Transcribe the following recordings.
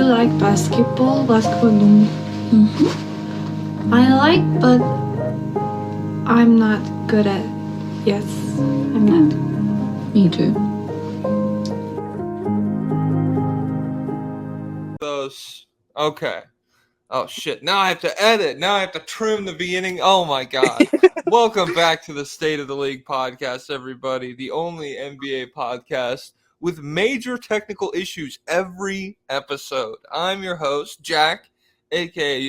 like basketball. Basketball I like, but I'm not good at. Yes, I'm not. Me too. Those. Okay. Oh shit. Now I have to edit. Now I have to trim the beginning. Oh my god. Welcome back to the State of the League podcast, everybody. The only NBA podcast with major technical issues every episode. I'm your host, Jack, aka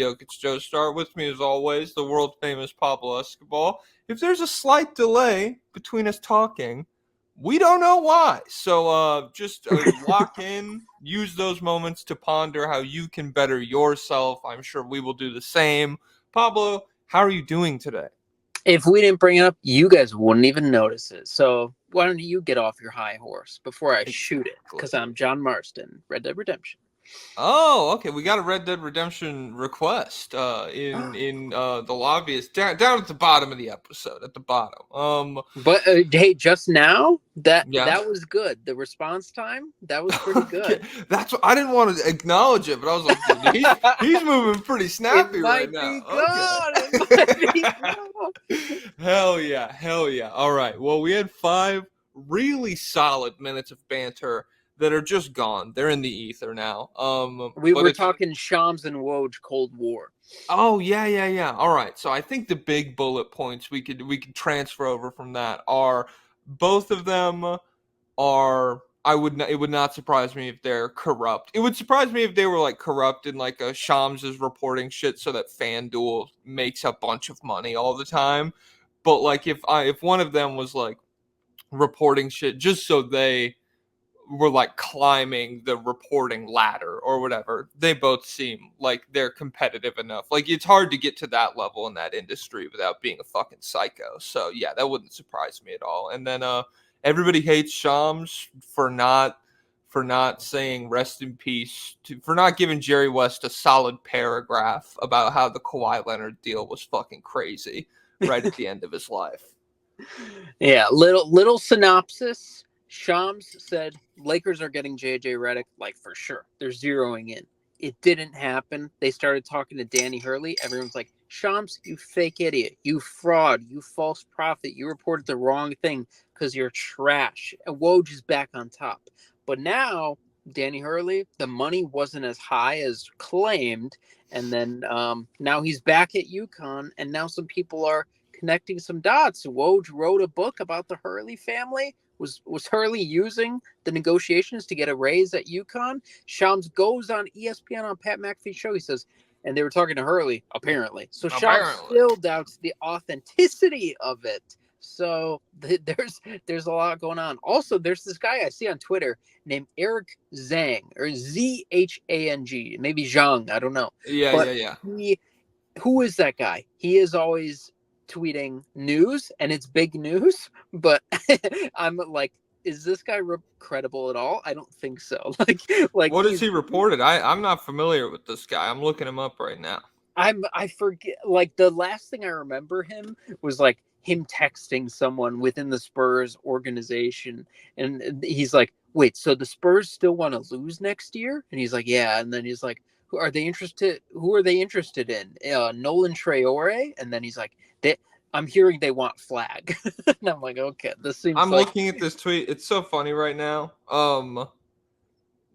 joestar. With me as always, the world famous Pablo Escobar. If there's a slight delay between us talking, we don't know why. So just lock in, use those moments to ponder how you can better yourself. I'm sure we will do the same. Pablo, how are you doing today? If we didn't bring it up, you guys wouldn't even notice it. So why don't you get off your high horse before I shoot it? Because I'm John Marston, Red Dead Redemption. Oh, okay. We got a Red Dead Redemption request in the lobbyist down at the bottom of the episode, at the bottom. But hey, just now that Yeah. was good. The response time, that was pretty good. That's what I didn't want to acknowledge it, but I was like, dude, he's moving pretty snappy right now. It might be good. Hell yeah. All right. Well, we had 5 really solid minutes of banter that are just gone. They're in the ether now. We were talking Shams and Woj Cold War. Oh yeah. All right. So I think the big bullet points we could transfer over from that are both of them are. It would not surprise me if they're corrupt. It would surprise me if they were like corrupt and like Shams is reporting shit so that FanDuel makes a bunch of money all the time. But like if one of them was like reporting shit just so they were like climbing the reporting ladder or whatever, they both seem like they're competitive enough. Like it's hard to get to that level in that industry without being a fucking psycho. So yeah, that wouldn't surprise me at all. And then everybody hates Shams for not saying rest in peace, for not giving Jerry West a solid paragraph about how the Kawhi Leonard deal was fucking crazy right at the end of his life. Yeah, little synopsis. Shams said Lakers are getting JJ Redick, like for sure. They're zeroing in. It didn't happen. They started talking to Danny Hurley. Everyone's like, Shams, you fake idiot. You fraud. You false prophet. You reported the wrong thing because you're trash. And Woj is back on top. But now, Danny Hurley, the money wasn't as high as claimed. And then now he's back at UConn. And now some people are connecting some dots. Woj wrote a book about the Hurley family. Was Hurley using the negotiations to get a raise at UConn? Shams goes on ESPN on Pat McAfee's show. He says, and they were talking to Hurley, apparently. So Shams still doubts the authenticity of it. So there's a lot going on. Also, there's this guy I see on Twitter named Eric Zhang, or Zhang, maybe Zhang, I don't know. Yeah. Who is that guy? He is always tweeting news, and it's big news, but I'm like, is this guy credible at all? I don't think so. Like what has he reported? I'm not familiar with this guy. I'm looking him up right now. I forget, like the last thing I remember him was like him texting someone within the Spurs organization, and he's like, wait, so the Spurs still want to lose next year? And he's like, yeah. And then he's like, who are they interested in? Nolan Traore? And then he's like, I'm hearing they want Flag. And I'm like, okay, this seems looking at this tweet. It's so funny right now.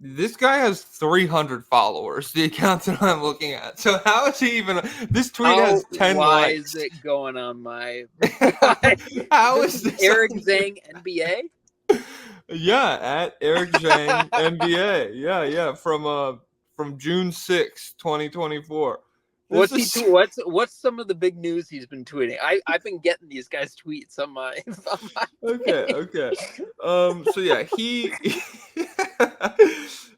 This guy has 300 followers, the account that I'm looking at. So how is he even... This tweet has 10 why likes. Is it going on my... How is this... Eric Zhang NBA? Yeah, at Eric Zhang NBA. Yeah, from June 6, 2024. What's some of the big news he's been tweeting? I've been getting these guys' tweets on my Okay. So yeah, he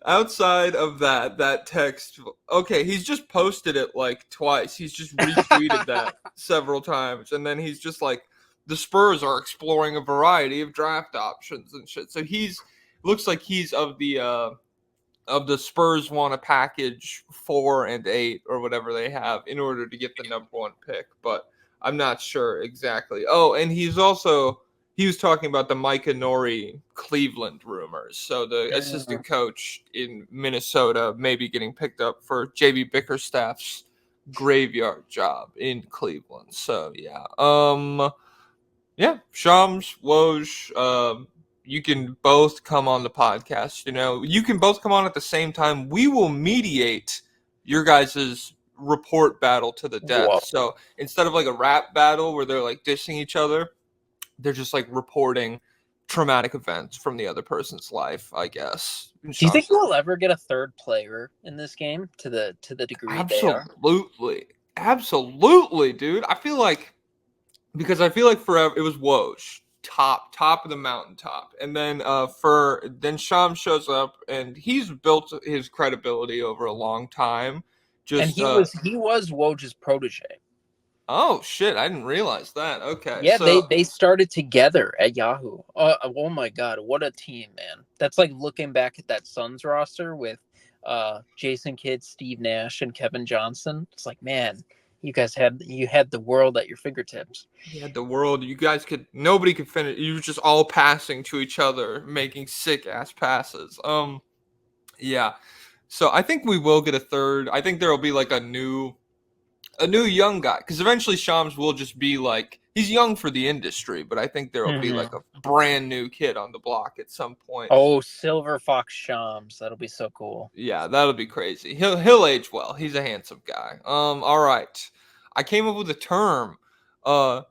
outside of that text, okay, he's just posted it like twice. He's just retweeted that several times, and then he's just like, the Spurs are exploring a variety of draft options and shit. So looks like he's of the Spurs want a package 4 and 8 or whatever they have in order to get the number 1 pick, but I'm not sure exactly. Oh, and he's also he was talking about the Micah Nori Cleveland rumors. So the assistant coach in Minnesota may be getting picked up for JB Bickerstaff's graveyard job in Cleveland. So yeah. Yeah, Shams, Woj, you can both come on the podcast. You can both come on at the same time. We will mediate your guys' report battle to the death. Whoa. So instead of like a rap battle where they're like dissing each other, they're just like reporting traumatic events from the other person's life, I guess. Do you think we'll ever get a third player in this game to the degree they are? Absolutely, dude. I feel like forever it was Woj, top of the mountaintop, and then Sham shows up and he's built his credibility over a long time. And he was Woj's protege. Oh shit! I didn't realize that. Okay, yeah, so they started together at Yahoo. Oh my god, what a team, man! That's like looking back at that Suns roster with Jason Kidd, Steve Nash, and Kevin Johnson. It's like, man, you had the world at your fingertips. You had the world. You guys nobody could finish. You were just all passing to each other, making sick ass passes. Yeah. So I think we will get a third. I think there will be like a new young guy, because eventually Shams will just be like, he's young for the industry, but I think there will be like a brand new kid on the block at some point. Oh, Silver Fox Shams, that'll be so cool. Yeah, that'll be crazy. He'll age well. He's a handsome guy. All right, I came up with a term. The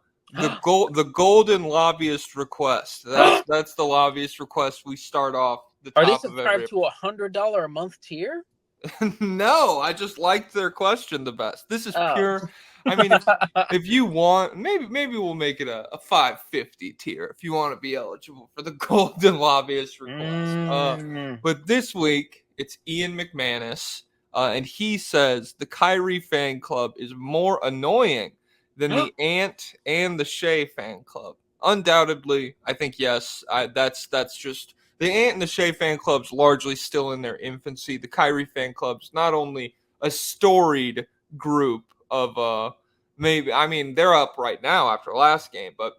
golden lobbyist request. That's the lobbyist request. We start off the top Are they of subscribed to $100 a month tier? No, I just liked their question the best. This is pure. I mean, if you want, maybe we'll make it a $5.50 tier if you want to be eligible for the golden lobbyist request. But this week it's Ian McManus, and he says the Kyrie fan club is more annoying than the Ant and the Shea fan club. Undoubtedly, I think yes. That's just. The Ant and the Shea fan club's largely still in their infancy. The Kyrie fan club's not only a storied group of they're up right now after last game, but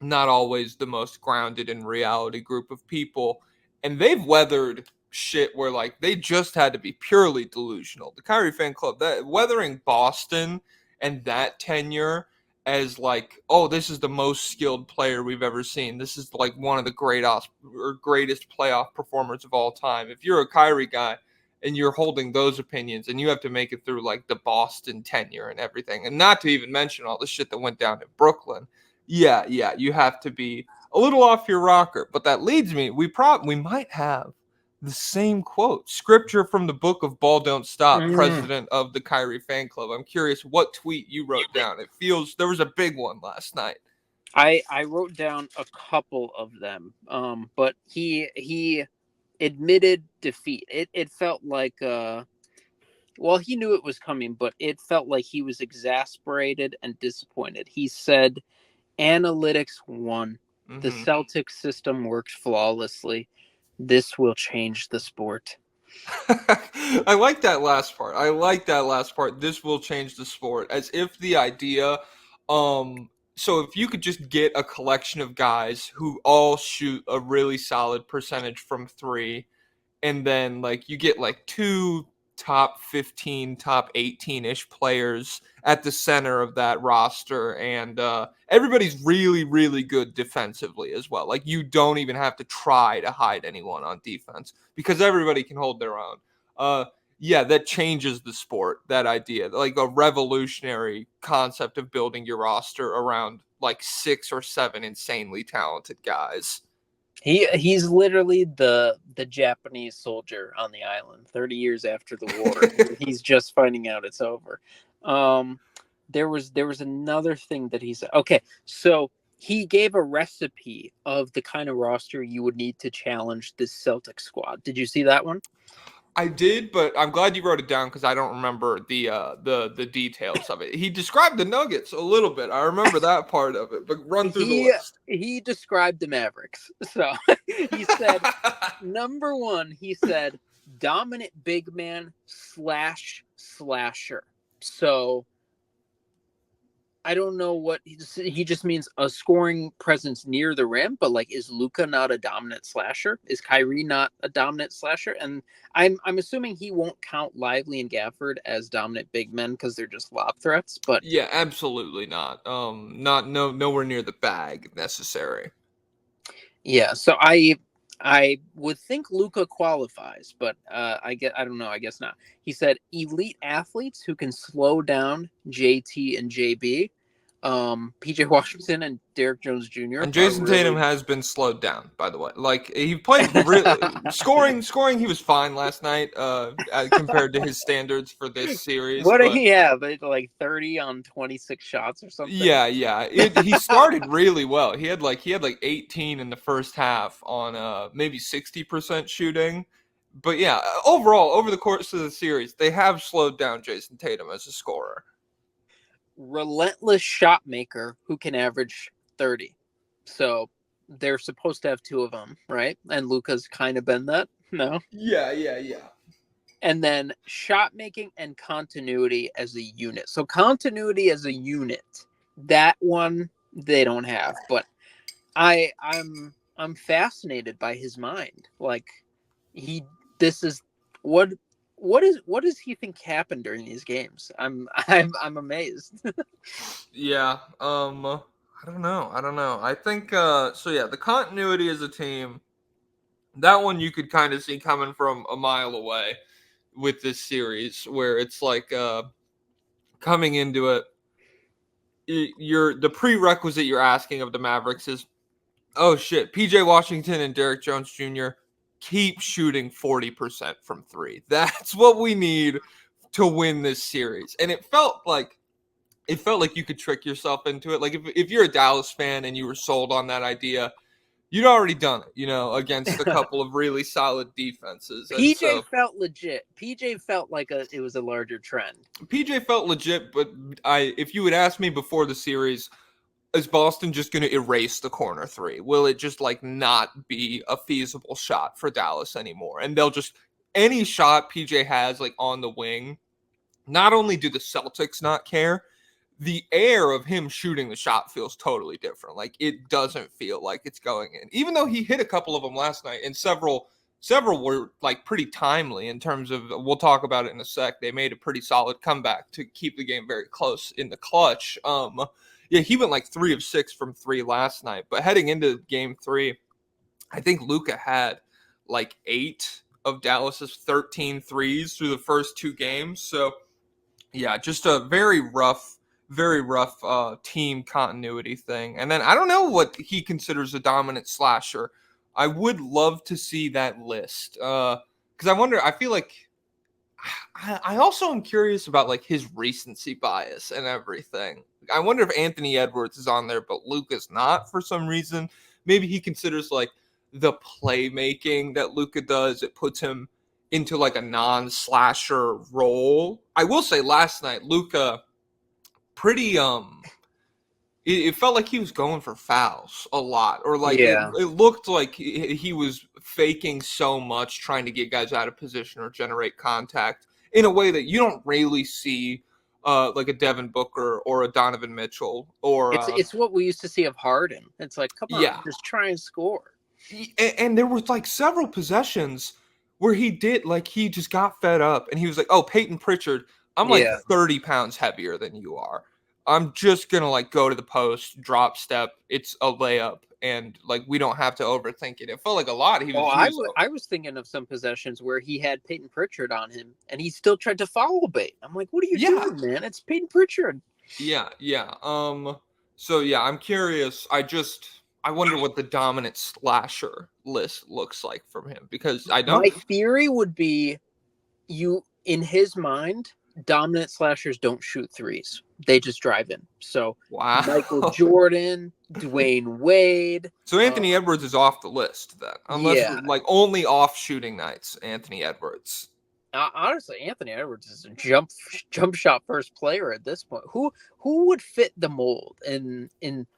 not always the most grounded in reality group of people. And they've weathered shit where like they just had to be purely delusional. The Kyrie fan club, that weathering Boston and that tenure as like, oh, this is the most skilled player we've ever seen. This is like one of the greatest playoff performers of all time. If you're a Kyrie guy and you're holding those opinions and you have to make it through like the Boston tenure and everything, and not to even mention all the shit that went down in Brooklyn, yeah, you have to be a little off your rocker. But that leads me, we might have the same quote, scripture from the book of Ball Don't Stop, president of the Kyrie fan club. I'm curious what tweet you wrote down. It feels there was a big one last night. I wrote down a couple of them, but he admitted defeat. It felt like well, he knew it was coming, but it felt like he was exasperated and disappointed. He said, "Analytics won. The Celtics system worked flawlessly. This will change the sport." I like that last part. This will change the sport. As if the idea, so if you could just get a collection of guys who all shoot a really solid percentage from three, and then like you get like two top 15, top 18-ish players at the center of that roster, and everybody's really, really good defensively as well. Like you don't even have to try to hide anyone on defense because everybody can hold their own. Yeah, that changes the sport, that idea. Like a revolutionary concept of building your roster around like 6 or 7 insanely talented guys. He's literally the Japanese soldier on the island 30 years after the war. He's just finding out it's over. There was another thing that he said. Okay, so he gave a recipe of the kind of roster you would need to challenge this Celtics squad. Did you see that one? I did, but I'm glad you wrote it down because I don't remember the details of it. He described the Nuggets a little bit. I remember that part of it, but run through the list. He described the Mavericks. So he said, number one, he said, dominant big man /slasher. So I don't know what he just means a scoring presence near the rim, but like, is Luka not a dominant slasher? Is Kyrie not a dominant slasher? And I'm assuming he won't count Lively and Gafford as dominant big men because they're just lob threats. But Yeah, absolutely not. Nowhere near the bag necessary. yeah, so I would think Luka qualifies, but I don't know. I guess not. He said elite athletes who can slow down JT and JB. PJ Washington and Derek Jones Jr. And are Jason Tatum really has been slowed down, by the way. Like he played scoring. He was fine last night, compared to his standards for this series. what did But he have? Like 30 on 26 shots or something. yeah. He started really well. He had like 18 in the first half on maybe 60% shooting. But yeah, overall, over the course of the series, they have slowed down Jason Tatum as a scorer. Relentless shot maker who can average 30. So they're supposed to have two of them, right? And Luka's kind of been that. No. Yeah. And then shot making and continuity as a unit. So continuity as a unit, that one they don't have. But I'm fascinated by his mind. Like this is what does he think happened during these games? I'm amazed. Yeah. I don't know. I think so yeah, the continuity as a team, that one you could kind of see coming from a mile away with this series, where it's like coming into it, you're the prerequisite you're asking of the Mavericks is, oh shit, PJ Washington and Derek Jones Jr. keep shooting 40% from three. That's what we need to win this series. And it felt like you could trick yourself into it. Like if you're a Dallas fan and you were sold on that idea, you'd already done it, against a couple of really solid defenses. And PJ so felt legit. PJ felt like it was a larger trend. PJ felt legit, but if you had asked me before the series, is Boston just going to erase the corner three? Will it just like not be a feasible shot for Dallas anymore? And they'll just, any shot PJ has like on the wing, not only do the Celtics not care, the air of him shooting the shot feels totally different. Like it doesn't feel like it's going in, even though he hit a couple of them last night, and several were like pretty timely in terms of, we'll talk about it in a sec. They made a pretty solid comeback to keep the game very close in the clutch. Yeah, he went like 3 of 6 from 3 last night, but heading into game 3, I think Luka had like 8 of Dallas's 13 threes through the first 2 games. So yeah, just a very rough team continuity thing. And then I don't know what he considers a dominant slasher. I would love to see that list, because I feel like I also am curious about like his recency bias and everything. I wonder if Anthony Edwards is on there, but Luka's not for some reason. Maybe he considers like the playmaking that Luka does, it puts him into like a non-slasher role. I will say last night, Luka pretty it felt like he was going for fouls a lot, or like Yeah. it looked like he was faking so much, trying to get guys out of position or generate contact in a way that you don't really see, like a Devin Booker or a Donovan Mitchell or It's what we used to see of Harden. It's like, come on, yeah. just try and score. And there was like several possessions where he just got fed up and he was like, oh, Peyton Pritchard, I'm like Yeah. 30 pounds heavier than you are. I'm just gonna like go to the post, drop step, it's a layup, and like we don't have to overthink it. It felt like a lot. Oh, I was thinking of some possessions where he had Peyton Pritchard on him and he still tried to foul bait. I'm like, what are you doing, man? It's Peyton Pritchard. Yeah. So yeah, I'm curious. I wonder what the dominant slasher list looks like from him, because I My don't. theory would be, in his mind, dominant slashers don't shoot threes. They just drive in. So Wow. Michael Jordan, Dwayne Wade. So Anthony Edwards is off the list then, unless Yeah. like only off shooting nights. Anthony Edwards. Honestly, Anthony Edwards is a jump shot first player at this point. Who would fit the mold? And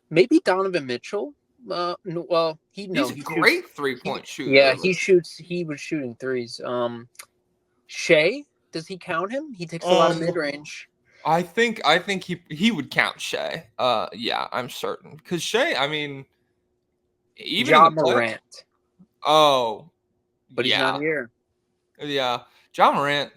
maybe Donovan Mitchell. Well, He's a great 3-point shooter. Yeah, he was shooting threes. Shea, does he count him? He takes a lot of mid range. I think he would count Shea. Yeah, I'm certain because Shea. I mean, even in the John playoffs. Morant, Oh, but he's not yeah, here. yeah. John Morant.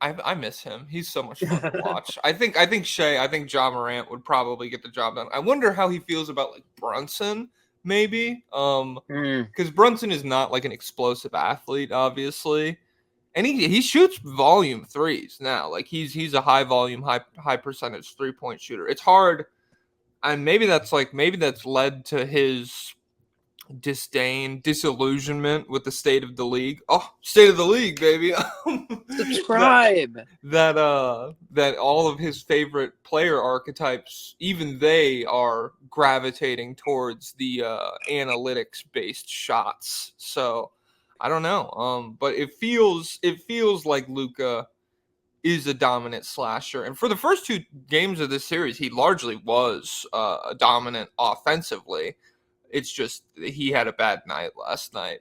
I miss him. He's so much fun to watch. I think Shea. I think John Morant would probably get the job done. I wonder how he feels about like Brunson, maybe. Because Brunson is not like an explosive athlete, obviously, and he shoots volume threes now. Like he's a high volume, high percentage 3-point shooter. It's hard, and maybe that's led to his disillusionment with the state of the league. Oh, state of the league, baby. that Subscribe. that all of his favorite player archetypes, even they are gravitating towards the analytics based shots. So I don't know. But it feels like Luka is a dominant slasher. And for the first two games of this series, he largely was dominant offensively. It's just he had a bad night last night.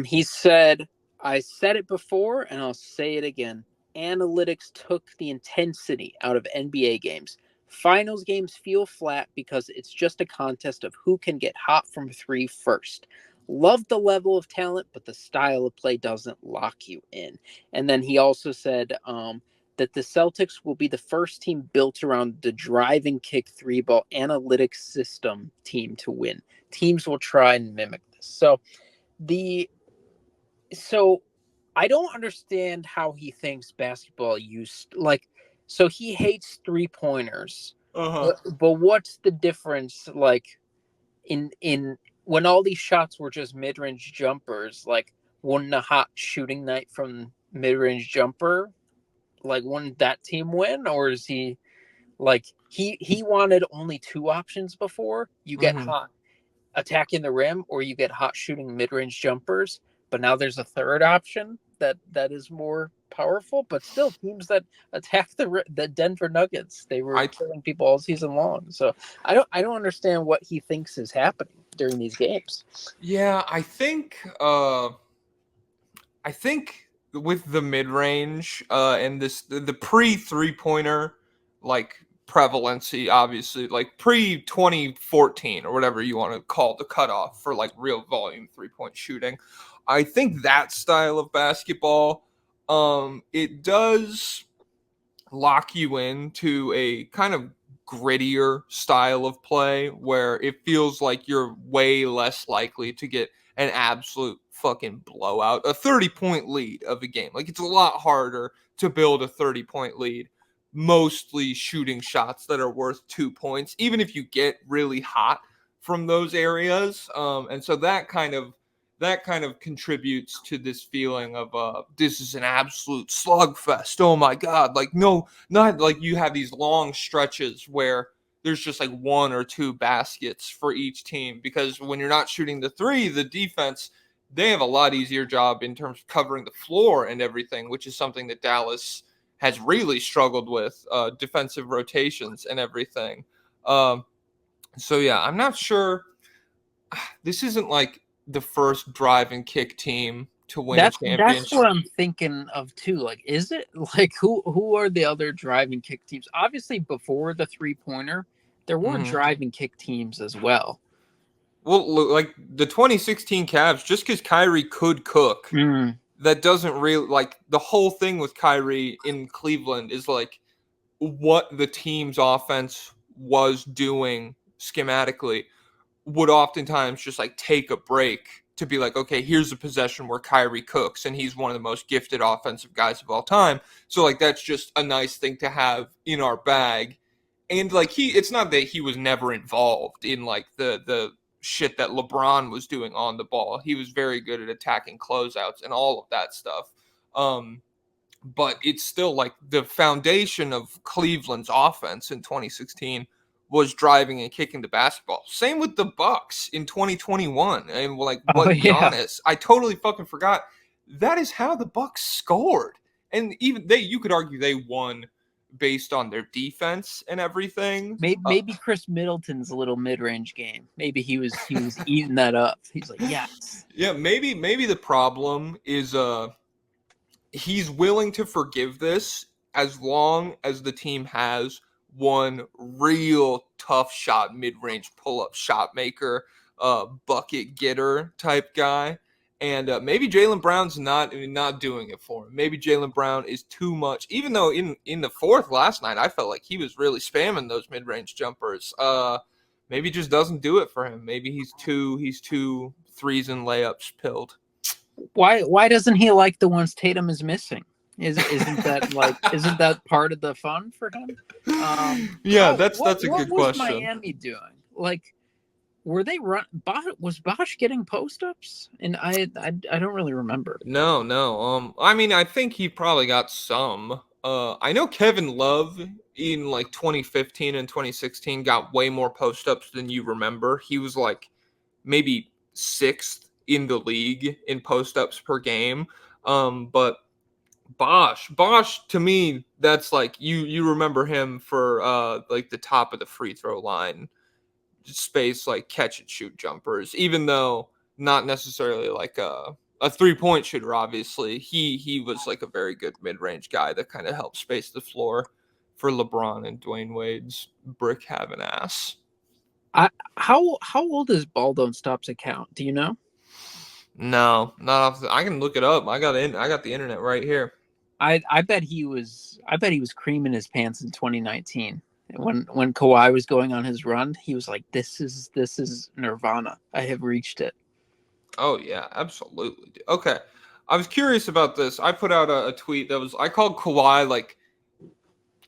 He said, I said it before and I'll say it again. Analytics took the intensity out of NBA games. Finals games feel flat because it's just a contest of who can get hot from three first. Love the level of talent, but the style of play doesn't lock you in. And then he also said that the Celtics will be the first team built around the drive and kick three ball analytics system team to win. Teams will try and mimic this. So I don't understand how he thinks basketball used like. So he hates 3-pointers, but what's the difference? Like in when all these shots were just mid range jumpers, like wouldn't a hot shooting night from mid range jumper, like wouldn't that team win? Or is he like he wanted only two options before? You get hot attacking the rim or you get hot shooting mid-range jumpers, but now there's a third option that is more powerful, but still teams that attack the Denver Nuggets, they were killing people all season long. So I don't understand what he thinks is happening during these games. Yeah, I think with the mid-range and the pre 3-pointer like prevalency, obviously like pre 2014 or whatever you want to call the cutoff for like real volume 3-point shooting, I think that style of basketball it does lock you into a kind of grittier style of play where it feels like you're way less likely to get an absolute fucking blowout, a 30-point lead of a game. Like it's a lot harder to build a 30-point lead, mostly shooting shots that are worth 2 points, even if you get really hot from those areas. And so that kind of contributes to this feeling of this is an absolute slugfest. Oh my god. Like no, not like you have these long stretches where there's just like one or two baskets for each team, because when you're not shooting the three, the defense, they have a lot easier job in terms of covering the floor and everything, which is something that Dallas has really struggled with, defensive rotations and everything. So yeah, I'm not sure. This isn't like the first drive and kick team to win a championship. That's what I'm thinking of too. Like, is it like who are the other driving kick teams? Obviously, before the 3-pointer, there were driving kick teams as well. Well, look, like the 2016 Cavs, just because Kyrie could cook, that doesn't really like the whole thing with Kyrie in Cleveland is like what the team's offense was doing schematically would oftentimes just like take a break to be like, okay, here's a possession where Kyrie cooks, and he's one of the most gifted offensive guys of all time. So like that's just a nice thing to have in our bag. And like it's not that he was never involved in like the shit that LeBron was doing on the ball. He was very good at attacking closeouts and all of that stuff. But it's still like the foundation of Cleveland's offense in 2016 was driving and kicking the basketball. Same with the Bucks in 2021. And like Giannis, I totally fucking forgot. That is how the Bucks scored. And even you could argue they won based on their defense and everything. Maybe Chris Middleton's little mid-range game. Maybe he was eating that up. He's like, yes. Yeah, maybe the problem is he's willing to forgive this as long as the team has one real tough shot, mid-range pull-up shot maker, bucket getter type guy. And maybe Jaylen Brown's not doing it for him. Maybe Jaylen Brown is too much. Even though in the fourth last night, I felt like he was really spamming those mid-range jumpers. Maybe just doesn't do it for him. Maybe he's too threes and layups pilled. Why doesn't he like the ones Tatum is missing? Isn't that part of the fun for him? Yeah, that's a good what question. What was Miami doing? Like, were they was Bosch getting post ups? And I don't really remember. No. I mean, I think he probably got some. I know Kevin Love in like 2015 and 2016 got way more post ups than you remember. He was like maybe sixth in the league in post ups per game. But Bosch to me, that's like you remember him for like the top of the free throw line space, like catch and shoot jumpers, even though not necessarily like a 3-point shooter. Obviously, he was like a very good mid-range guy that kind of helped space the floor for LeBron and Dwayne Wade's brick having ass. How old is Ball Don't Stop's account? Do you know? No, not off. I can look it up. I got the internet right here. I bet he was creaming his pants in 2019 when Kawhi was going on his run. He was like, "This is Nirvana. I have reached it." Oh yeah, absolutely. Okay, I was curious about this. I put out a tweet that was I called Kawhi like.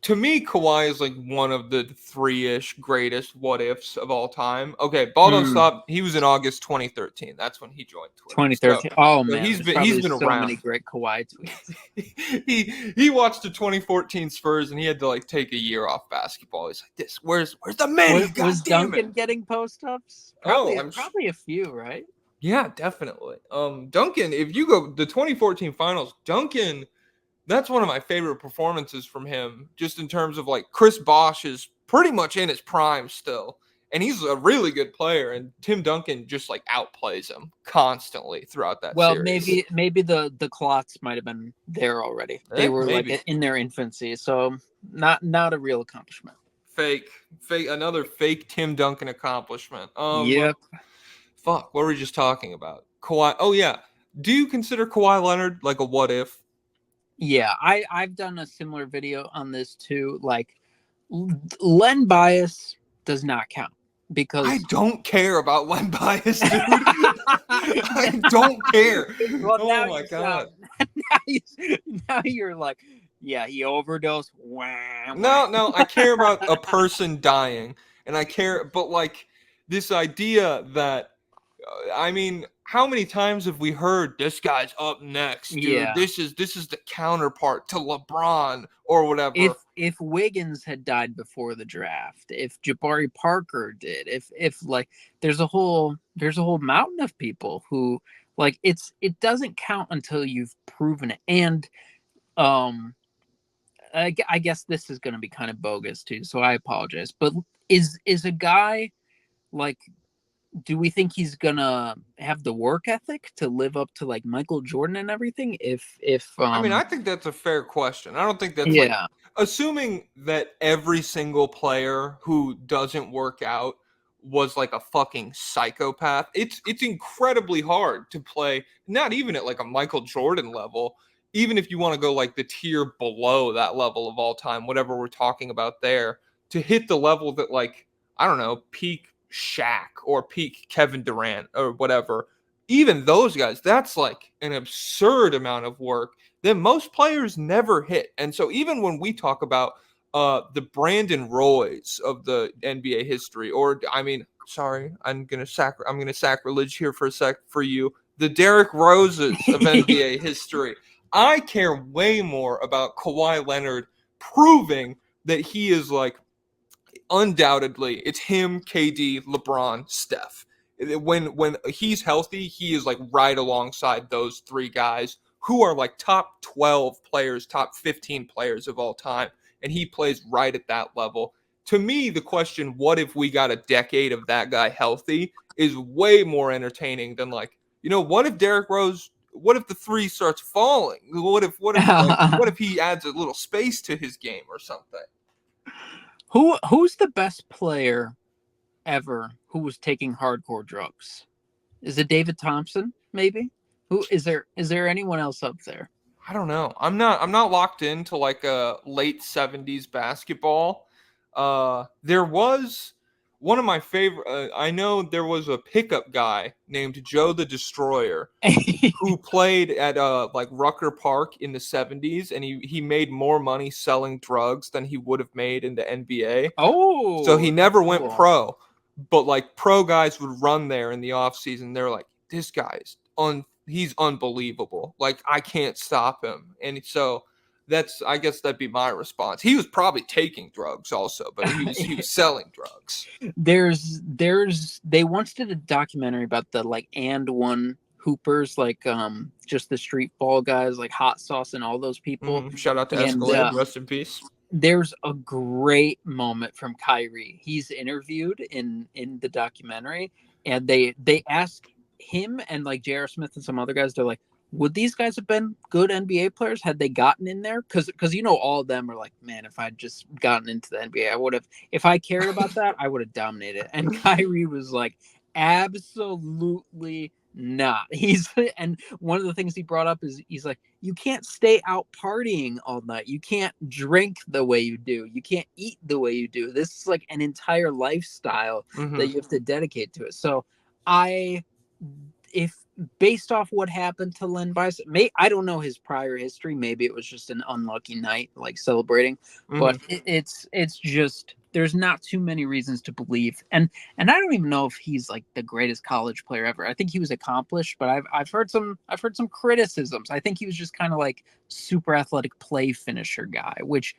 To me, Kawhi is like one of the 3-ish greatest what ifs of all time. Okay, Ball Don't Stop. He was in August 2013. That's when he joined Twitter. 2013. So man, he's been so around. Many great Kawhi tweets. he watched the 2014 Spurs and he had to like take a year off basketball. He's like, "This where's the man?" Was Duncan getting post ups? Probably a few, right? Yeah, definitely. Duncan. If you go the 2014 Finals, Duncan. That's one of my favorite performances from him, just in terms of like Chris Bosh is pretty much in his prime still, and he's a really good player, and Tim Duncan just like outplays him constantly throughout that series. Maybe the clots might have been there already. They were like in their infancy, so not a real accomplishment. Fake, another fake Tim Duncan accomplishment. Yep. Fuck, what were we just talking about? Kawhi. Oh yeah. Do you consider Kawhi Leonard like a what if? Yeah, I've done a similar video on this too. Like, Len bias does not count because I don't care about Len bias, dude. I don't care. Well, oh my god! Now you're like, yeah, he overdosed. No, I care about a person dying, and I care, but like this idea that, I mean. How many times have we heard this guy's up next, dude? Yeah. This is the counterpart to LeBron or whatever. If Wiggins had died before the draft, if Jabari Parker did, if like there's a whole mountain of people who like it doesn't count until you've proven it. And I guess this is going to be kind of bogus too, so I apologize. But is a guy like, do we think he's gonna have the work ethic to live up to like Michael Jordan and everything? I mean, I think that's a fair question. I don't think that's like, assuming that every single player who doesn't work out was like a fucking psychopath. It's incredibly hard to play, not even at like a Michael Jordan level, even if you want to go like the tier below that level of all time, whatever we're talking about there, to hit the level that like, I don't know, peak Shaq or peak Kevin Durant or whatever. Even those guys, that's like an absurd amount of work that most players never hit. And so even when we talk about the Brandon Roys of the NBA history, or I mean, sorry, I'm gonna sacrilege here for a sec for you, the Derrick Roses of NBA history. I care way more about Kawhi Leonard proving that he is like, undoubtedly, it's him, KD, LeBron, Steph. When he's healthy, he is like right alongside those three guys who are like top 12 players, top 15 players of all time, and he plays right at that level. To me, the question, what if we got a decade of that guy healthy, is way more entertaining than like, what if Derrick Rose the three starts falling? What if he adds a little space to his game or something? Who's the best player ever who was taking hardcore drugs? Is it David Thompson? Maybe. Who is there? Is there anyone else up there? I don't know. I'm not locked into like a late 70s basketball. There was one of my favorite. I know there was a pickup guy named Joe the Destroyer who played at like Rucker Park in the 70s, and he made more money selling drugs than he would have made in the NBA. Oh, So he never that's went cool. pro, but like pro guys would run there in the off season. They're like, this guy's he's unbelievable. Like I can't stop him. And so I guess that'd be my response. He was probably taking drugs also, but he was selling drugs. They once did a documentary about the like and one hoopers, like just the street ball guys, like Hot Sauce and all those people. Shout out to And Escalade, rest in peace. there's a great moment from Kyrie. He's interviewed in the documentary, and they ask him and like J.R. Smith and some other guys. They're like, would these guys have been good NBA players had they gotten in there? Because all of them are like, man, if I'd just gotten into the NBA, I would have. If I cared about that, I would have dominated. And Kyrie was like, absolutely not. And one of the things he brought up is he's like, you can't stay out partying all night. You can't drink the way you do. You can't eat the way you do. This is like an entire lifestyle that you have to dedicate to it. So if based off what happened to Len Bias, I don't know his prior history. Maybe it was just an unlucky night, like celebrating. But it's just there's not too many reasons to believe. And I don't even know if he's like the greatest college player ever. I think he was accomplished, but I've heard some criticisms. I think he was just kind of like super athletic play finisher guy, which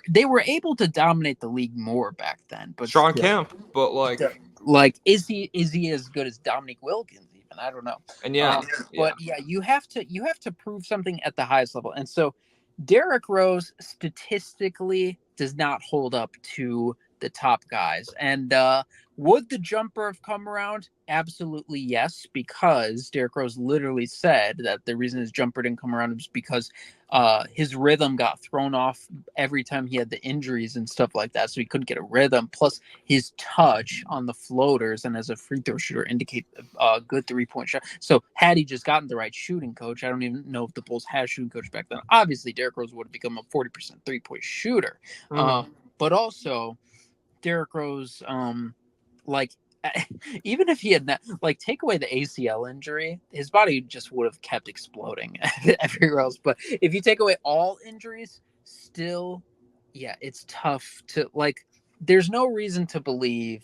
they were able to dominate the league more back then. But Sean Kemp, but like is he as good as Dominique Wilkins? I don't know. And but you have to prove something at the highest level. And so Derrick Rose statistically does not hold up to the top guys. And would the jumper have come around? Absolutely yes, because Derrick Rose literally said that the reason his jumper didn't come around was because his rhythm got thrown off every time he had the injuries and stuff like that. So he couldn't get a rhythm. Plus his touch on the floaters and as a free throw shooter indicate a good 3-point shot. So had he just gotten the right shooting coach, I don't even know if the Bulls had a shooting coach back then. Obviously, Derrick Rose would have become a 40% 3-point shooter. But also Derrick Rose, like even if he had not, like take away the ACL injury, his body just would have kept exploding everywhere else. But if you take away all injuries, still, yeah, it's tough to like. There's no reason to believe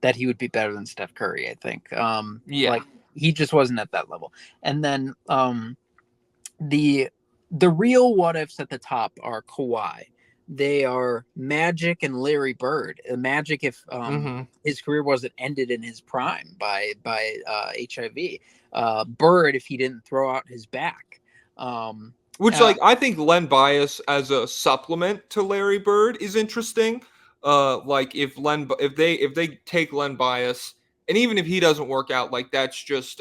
that he would be better than Steph Curry. I think, like he just wasn't at that level. And then the real what ifs at the top are Kawhi. They are Magic and Larry Bird. Magic, if his career wasn't ended in his prime by HIV. Bird, if he didn't throw out his back. Which, like, I think Len Bias as a supplement to Larry Bird is interesting. Like if they take Len Bias, and even if he doesn't work out, like that's just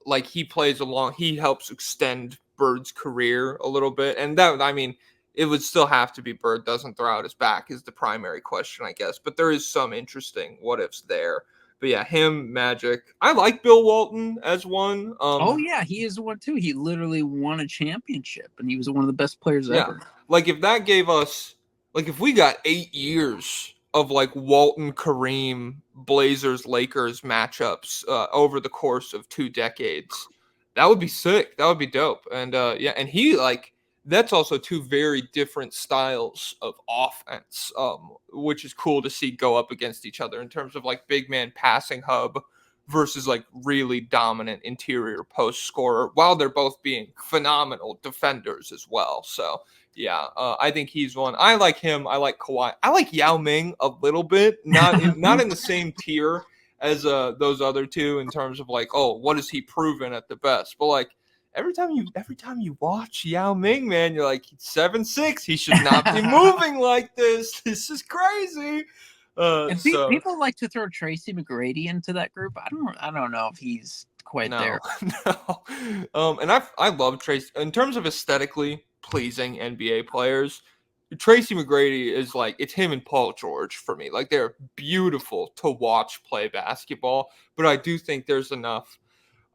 like he helps extend Bird's career a little bit, and that I mean. It would still have to be Bird doesn't throw out his back is the primary question, I guess. But there is some interesting what ifs there. But yeah, him, Magic. I like Bill Walton as one. Oh yeah, he is one too. He literally won a championship, and he was one of the best players ever. Like if that gave us, like if we got 8 years of like Walton, Kareem, Blazers, Lakers matchups over the course of 2 decades, that would be sick. That would be dope. And and he like. That's also 2 very different styles of offense, which is cool to see go up against each other in terms of like big man passing hub versus like really dominant interior post scorer, while they're both being phenomenal defenders as well. So yeah, I think he's one. I like him. I like Kawhi. I like Yao Ming a little bit, not in the same tier as those other 2 in terms of like, oh, what has he proven at the best? But like. Every time you watch Yao Ming, man, you're like 7'6". He should not be moving like this. This is crazy. And people like to throw Tracy McGrady into that group. I don't know if he's quite No, there. no. And I love Tracy in terms of aesthetically pleasing NBA players. Tracy McGrady is like it's him and Paul George for me. Like they're beautiful to watch play basketball, but I do think there's enough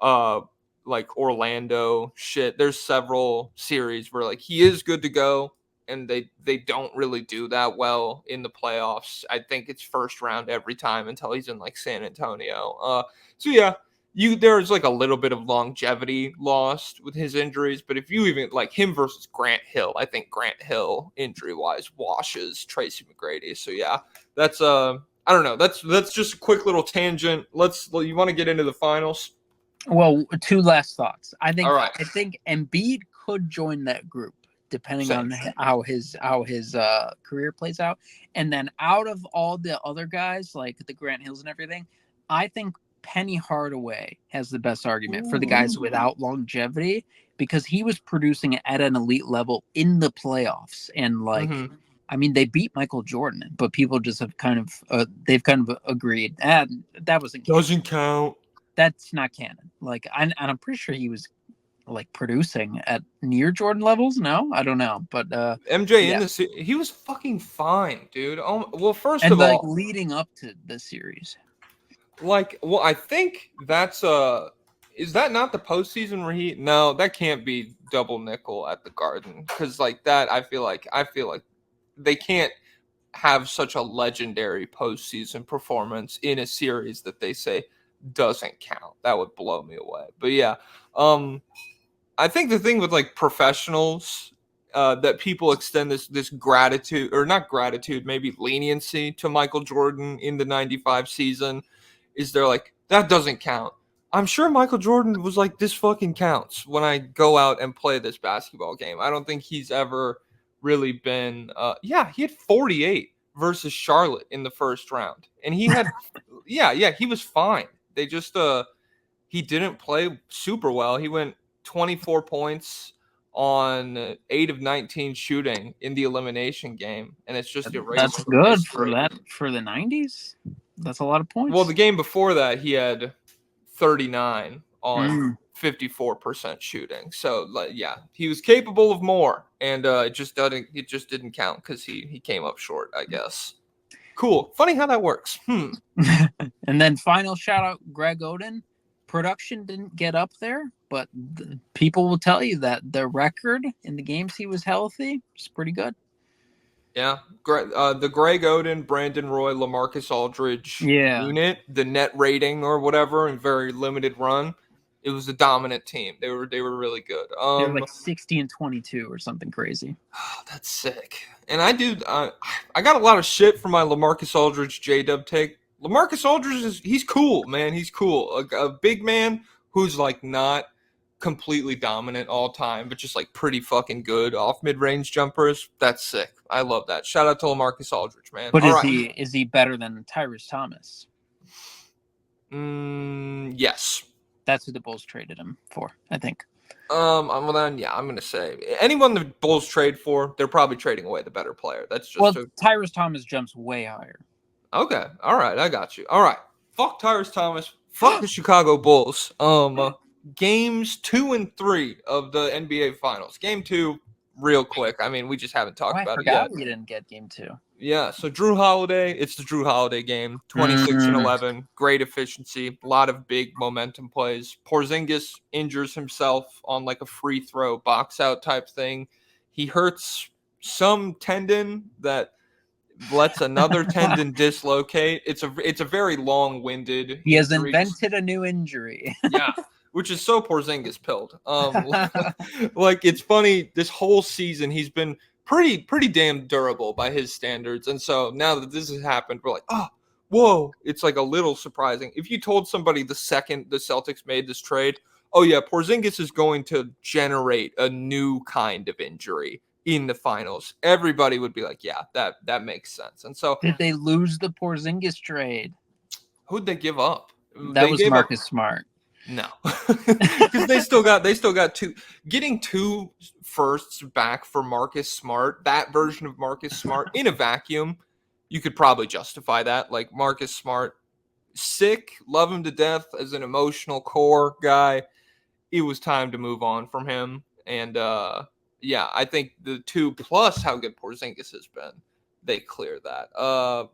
uh like Orlando shit. There's several series where like he is good to go and they don't really do that well in the playoffs. I think it's first round every time until he's in like San Antonio. So yeah, there's like a little bit of longevity lost with his injuries, but if you even like him versus Grant Hill, I think Grant Hill injury wise washes Tracy McGrady. So yeah, that's I don't know. That's just a quick little tangent. You want to get into the finals? Well, two last thoughts. I All right. think Embiid could join that group depending Same. on how his career plays out. And then out of all the other guys, like the Grant Hills and everything, I think Penny Hardaway has the best argument for the guys without longevity because he was producing at an elite level in the playoffs. And like, I mean, they beat Michael Jordan, but people just have kind of they've kind of agreed and that doesn't count. That's not canon. Like, and I'm pretty sure he was like producing at near Jordan levels. No, I don't know, but MJ in this, he was fucking fine, dude. Well, first and of like all, leading up to the series, like, well, I think that's is that not the postseason where he? No, that can't be double nickel at the Garden because like that, I feel like they can't have such a legendary postseason performance in a series that they say doesn't count. That would blow me away. But yeah, I think the thing with like professionals that people extend this gratitude or not gratitude, maybe leniency to Michael Jordan in the 95 season is they're like, that doesn't count. I'm sure Michael Jordan was like, this fucking counts when I go out and play this basketball game. I don't think he's ever really been yeah, he had 48 versus Charlotte in the first round. And he had yeah, he was fine. They just he didn't play super well. He went 24 points on 8 of 19 shooting in the elimination game, and it's just erased. That's good for the 90s. That's a lot of points. Well, the game before that, he had 39 on 54% shooting. So, like, yeah, he was capable of more, and it just didn't count because he came up short, I guess. Cool. Funny how that works. And then final shout out, Greg Oden. Production didn't get up there, but people will tell you that the record in the games he was healthy is pretty good. Yeah, the Greg Oden, Brandon Roy, LaMarcus Aldridge unit, the net rating or whatever, in very limited run, it was a dominant team. They were really good. They were like 60-22 or something crazy. Oh, that's sick. And I got a lot of shit for my LaMarcus Aldridge J-Dub take. LaMarcus Aldridge he's cool, man. He's cool. A big man who's like not completely dominant all time, but just like pretty fucking good off mid-range jumpers. That's sick. I love that. Shout out to LaMarcus Aldridge, man. But is he better than Tyrese Thomas? Yes. That's who the Bulls traded him for, I think. Well then, yeah, I'm gonna say anyone the Bulls trade for, they're probably trading away the better player. That's just Tyrese Thomas jumps way higher. Okay, all right, I got you. All right, fuck Tyrese Thomas. Fuck the Chicago Bulls. Games 2 and 3 of the NBA Finals. Game 2, real quick. I mean, we just haven't talked about it yet. I forgot we didn't get Game 2. Yeah, so Drew Holiday, it's the Drew Holiday game. 26 and 11, great efficiency, a lot of big momentum plays. Porzingis injures himself on like a free throw box out type thing. He hurts some tendon that lets another tendon dislocate. It's a very long-winded. He has invented a new injury. Yeah. Which is so Porzingis pilled. Like it's funny. This whole season, he's been pretty damn durable by his standards, and so now that this has happened, we're like, oh, whoa! It's like a little surprising. If you told somebody the second the Celtics made this trade, oh yeah, Porzingis is going to generate a new kind of injury in the finals, everybody would be like, yeah, that makes sense. And so, did they lose the Porzingis trade? Who'd they give up? That was Marcus Smart. No, because they still got getting 2 firsts back for Marcus Smart. That version of Marcus Smart in a vacuum, you could probably justify that. Like Marcus Smart sick, love him to death as an emotional core guy. It was time to move on from him. And yeah, I think the 2 plus how good Porzingis has been, they clear that.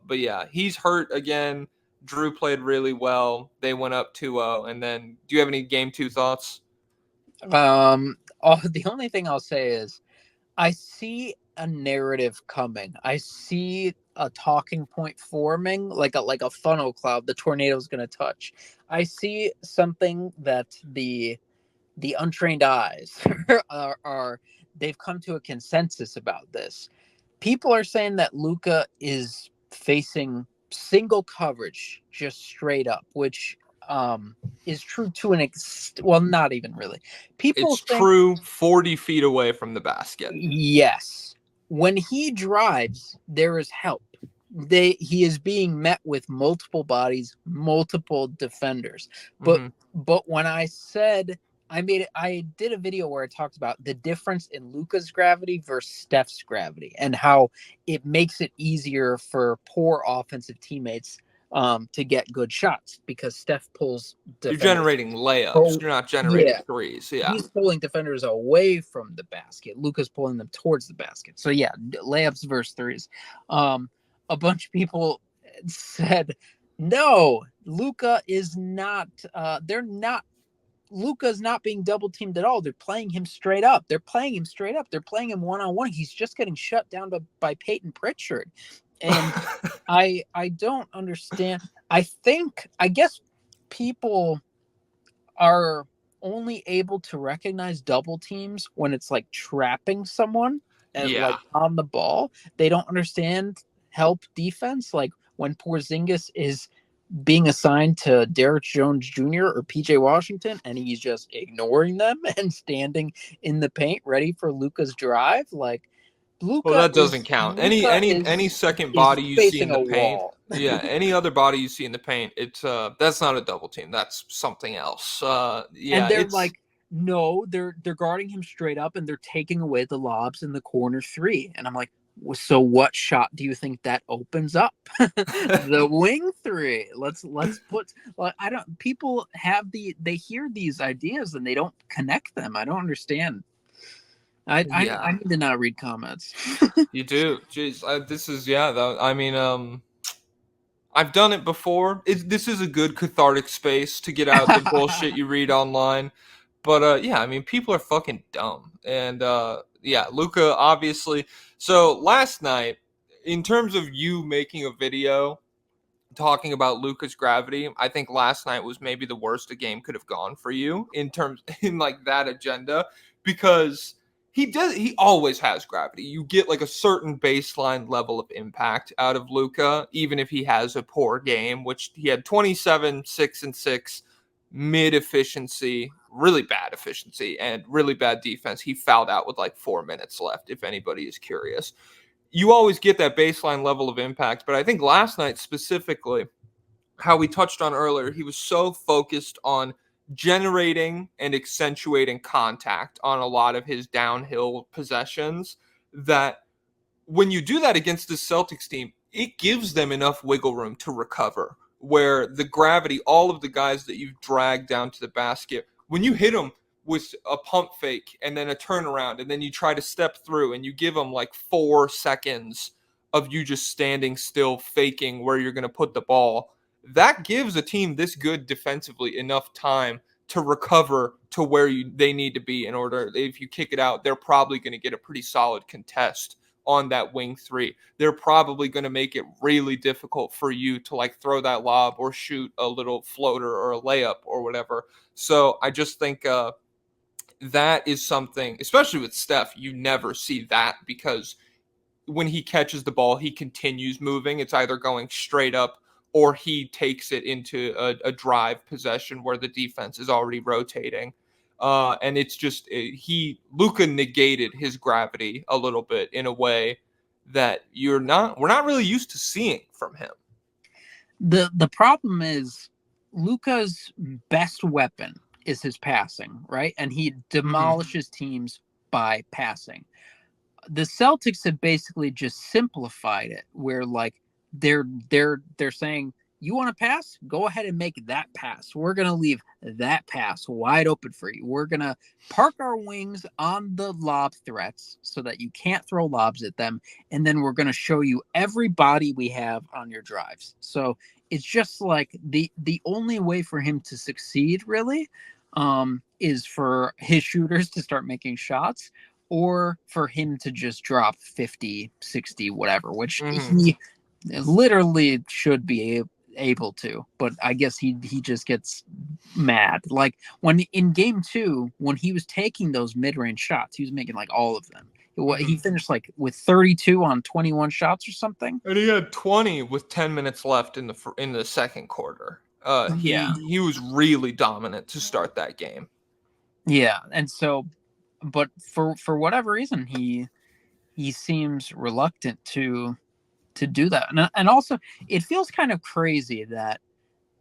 But yeah, he's hurt again. Drew played really well. They went up 2-0. And then, do you have any game 2 thoughts? The only thing I'll say is I see a narrative coming. I see a talking point forming, like a funnel cloud the tornado's going to touch. I see something that the untrained eyes are they've come to a consensus about this. People are saying that Luka is facing single coverage just straight up, which is true to an well, not even really. People It's think true 40 feet away from the basket. yes. When he drives, there is help. He is being met with multiple bodies, multiple defenders. But when I said I did a video where I talked about the difference in Luka's gravity versus Steph's gravity and how it makes it easier for poor offensive teammates to get good shots because Steph pulls You're defenders. generating layups. You're not generating threes. Yeah. He's pulling defenders away from the basket. Luka's pulling them towards the basket. So yeah, layups versus threes. A bunch of people said, no, Luka is not. Luka's not being double teamed at all. They're playing him straight up. They're playing him 1-on-1. He's just getting shut down by Peyton Pritchard. And I don't understand. I guess people are only able to recognize double teams when it's like trapping someone and like on the ball. They don't understand help defense. Like when Porzingis is being assigned to Derrick Jones Jr. or PJ Washington and he's just ignoring them and standing in the paint ready for Luka's drive. Like Luka, well, that doesn't count. Any second body you see in the paint, yeah, any other body you see in the paint, it's that's not a double team. That's something else. Yeah, and they're like, no, they're guarding him straight up and they're taking away the lobs in the corner 3. And I'm like, so what shot do you think that opens up? The wing 3. Let's put. Well, I don't. People they hear these ideas and they don't connect them. I don't understand. I need to not read comments. You do. Jeez, this is though. I mean, I've done it before. This is a good cathartic space to get out the bullshit you read online. But yeah, I mean, people are fucking dumb, and yeah, Luka obviously. So last night, in terms of you making a video talking about Luka's gravity, I think last night was maybe the worst a game could have gone for you in like that agenda, because he always has gravity. You get like a certain baseline level of impact out of Luka, even if he has a poor game, which he had 27, 6 and 6, mid efficiency, really bad efficiency, and really bad defense. He fouled out with like 4 minutes left, if anybody is curious. You always get that baseline level of impact. But I think last night specifically, how we touched on earlier, he was so focused on generating and accentuating contact on a lot of his downhill possessions that when you do that against the Celtics team, it gives them enough wiggle room to recover, where the gravity, all of the guys that you've dragged down to the basket, when you hit them with a pump fake and then a turnaround and then you try to step through and you give them like 4 seconds of you just standing still faking where you're going to put the ball, that gives a team this good defensively enough time to recover to where they need to be in order. If you kick it out, they're probably going to get a pretty solid contest on that wing 3. They're probably going to make it really difficult for you to like throw that lob or shoot a little floater or a layup or whatever. So I just think that is something, especially with Steph, you never see that, because when he catches the ball, he continues moving. It's either going straight up or he takes it into a drive possession where the defense is already rotating. And it's just Luka negated his gravity a little bit in a way that we're not really used to seeing from him. The problem is Luka's best weapon is his passing, right? And he demolishes teams by passing. The Celtics have basically just simplified it, where like they're saying you want to pass? Go ahead and make that pass. We're going to leave that pass wide open for you. We're going to park our wings on the lob threats so that you can't throw lobs at them. And then we're going to show you every body we have on your drives. So it's just like the only way for him to succeed, really, is for his shooters to start making shots, or for him to just drop 50, 60, whatever, which he literally should be able to. But I guess he just gets mad. Like when in game 2, when he was taking those mid-range shots, he was making like all of them. He finished like with 32 on 21 shots or something. And he had 20 with 10 minutes left in the second quarter. He was really dominant to start that game. Yeah, and so, but for whatever reason, he seems reluctant to do that, and also it feels kind of crazy that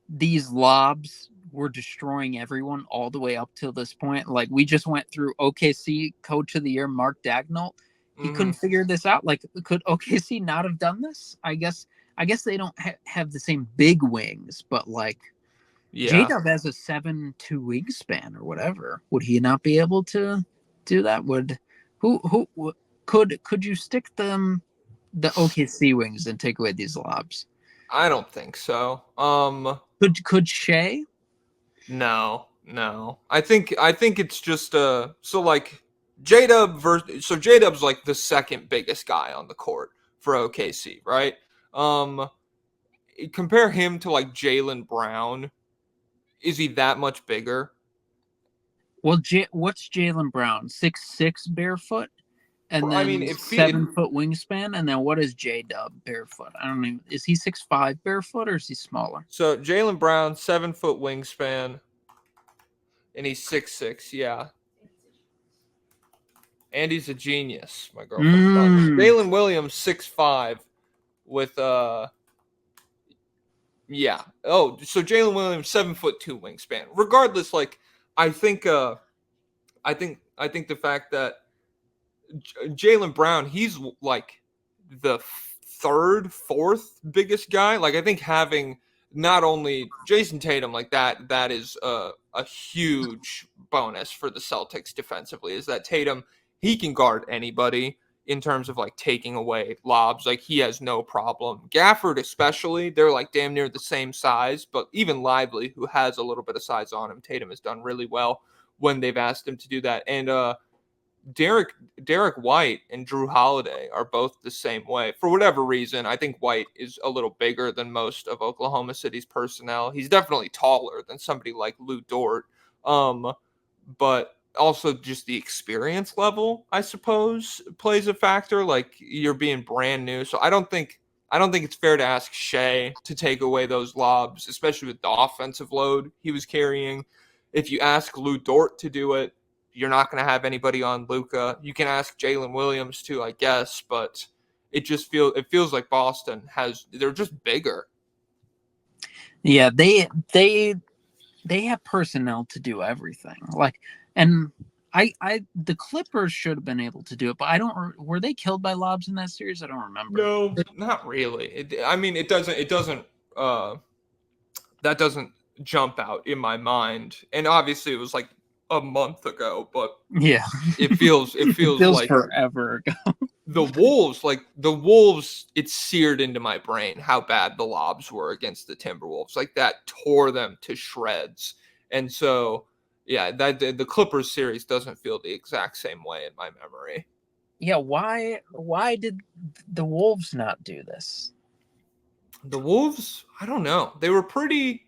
these lobs were destroying everyone all the way up till this point. Like we just went through OKC Coach of the Year Mark Dagnall. He couldn't figure this out. Like, could OKC not have done this? I guess they don't have the same big wings, but like J-Dub has a 7'2" wingspan or whatever. Would he not be able to do that? Would who could you stick them the OKC wings and take away these lobs? I don't think so. Could Shea? No. I think it's just so like J-Dub J-Dub's like the second biggest guy on the court for OKC, right? Compare him to like Jaylen Brown. Is he that much bigger? Well, what's Jaylen Brown? 6'6" barefoot? And then 7-foot wingspan, and then what is J-Dub barefoot? I don't even. Is he 6'5" barefoot, or is he smaller? So Jaylen Brown, 7-foot wingspan, and he's 6'6". Yeah, and he's a genius. My girlfriend. Jalen Williams, 6'5", with yeah. Oh, so Jalen Williams, 7'2" wingspan. Regardless, like I think the fact that Jaylen Brown, he's like the third, fourth biggest guy. Like I think having not only Jason Tatum like that is a huge bonus for the Celtics defensively. Is that Tatum, he can guard anybody in terms of like taking away lobs. Like he has no problem. Gafford especially, they're like damn near the same size, but even Lively, who has a little bit of size on him, Tatum has done really well when they've asked him to do that. And Derek White and Drew Holiday are both the same way. For whatever reason, I think White is a little bigger than most of Oklahoma City's personnel. He's definitely taller than somebody like Lou Dort. But also just the experience level, I suppose, plays a factor. Like you're being brand new. So I don't think it's fair to ask Shea to take away those lobs, especially with the offensive load he was carrying. If you ask Lou Dort to do it, you're not going to have anybody on Luka. You can ask Jalen Williams too, I guess, but it feels like Boston they're just bigger. Yeah, they have personnel to do everything. Like, and the Clippers should have been able to do it, but were they killed by lobs in that series? I don't remember. No, not really. It doesn't that doesn't jump out in my mind. And obviously it was like a month ago, but yeah, it feels like forever ago. The Wolves, it's seared into my brain how bad the lobs were against the Timberwolves. Like that tore them to shreds. And so, yeah, the Clippers series doesn't feel the exact same way in my memory. Yeah, why did the Wolves not do this? The Wolves, I don't know. They were pretty.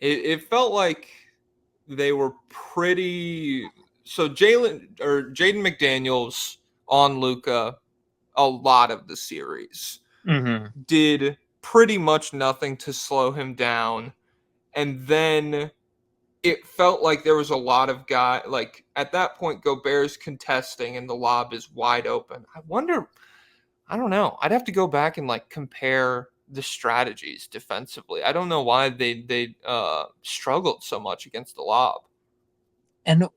It felt like they were pretty. So Jaden McDaniels on Luka a lot of the series did pretty much nothing to slow him down, and then it felt like there was a lot of like at that point Gobert's contesting and the lob is wide open. I don't know. I'd have to go back and like compare the strategies defensively. I don't know why they struggled so much against the lob. And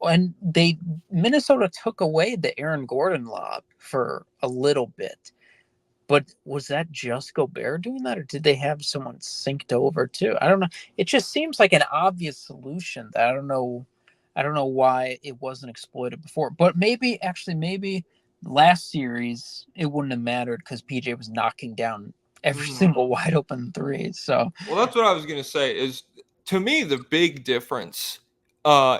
Minnesota took away the Aaron Gordon lob for a little bit. But was that just Gobert doing that, or did they have someone synced over too? I don't know. It just seems like an obvious solution that I don't know. I don't know why it wasn't exploited before. But maybe last series it wouldn't have mattered because PJ was knocking down every single wide open three. So Well, that's what I was gonna say. Is to me the big difference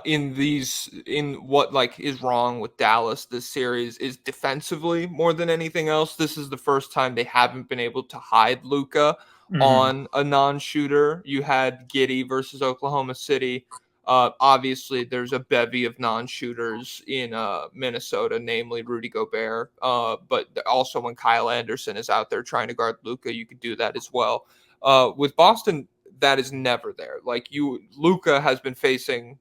in what like is wrong with Dallas this series is defensively more than anything else. This is the first time they haven't been able to hide Luka on a non-shooter. You had Giddey versus Oklahoma City. Obviously, there's a bevy of non-shooters in Minnesota, namely Rudy Gobert. But also when Kyle Anderson is out there trying to guard Luka, you could do that as well. With Boston, that is never there. Like Luka has been facing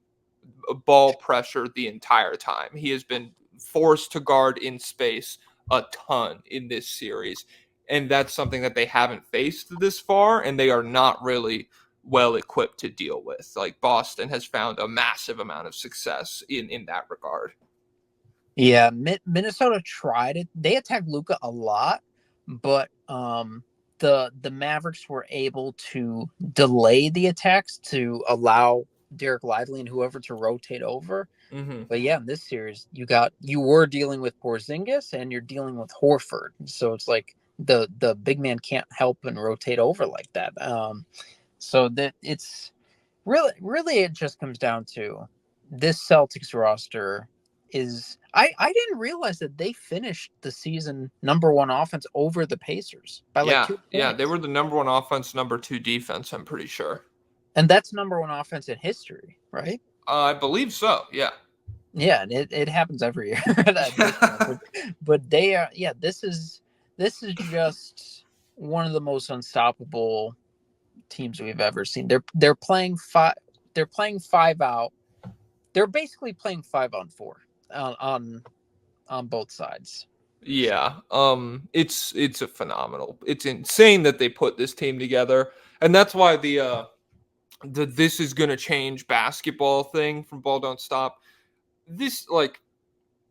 ball pressure the entire time. He has been forced to guard in space a ton in this series. And that's something that they haven't faced this far, and they are not really well equipped to deal with. Like Boston has found a massive amount of success in that regard. Yeah, Minnesota tried it. They attacked Luka a lot, but the Mavericks were able to delay the attacks to allow Derek Lively and whoever to rotate over. But yeah, in this series, you were dealing with Porzingis and you're dealing with Horford, so it's like the big man can't help and rotate over like that. So that it's really it just comes down to this Celtics roster is I didn't realize that they finished the season number one offense over the Pacers by like 2 points. Yeah, they were the number one offense, number two defense, I'm pretty sure. And that's number one offense in history, right? I believe so, yeah. Yeah, and it happens every year. But they are this is just one of the most unstoppable teams we've ever seen. They're playing five out. They're basically playing 5-on-4 on both sides. Yeah. It's a phenomenal. It's insane that they put this team together. And that's why the this is gonna change basketball thing from Ball Don't Stop. This like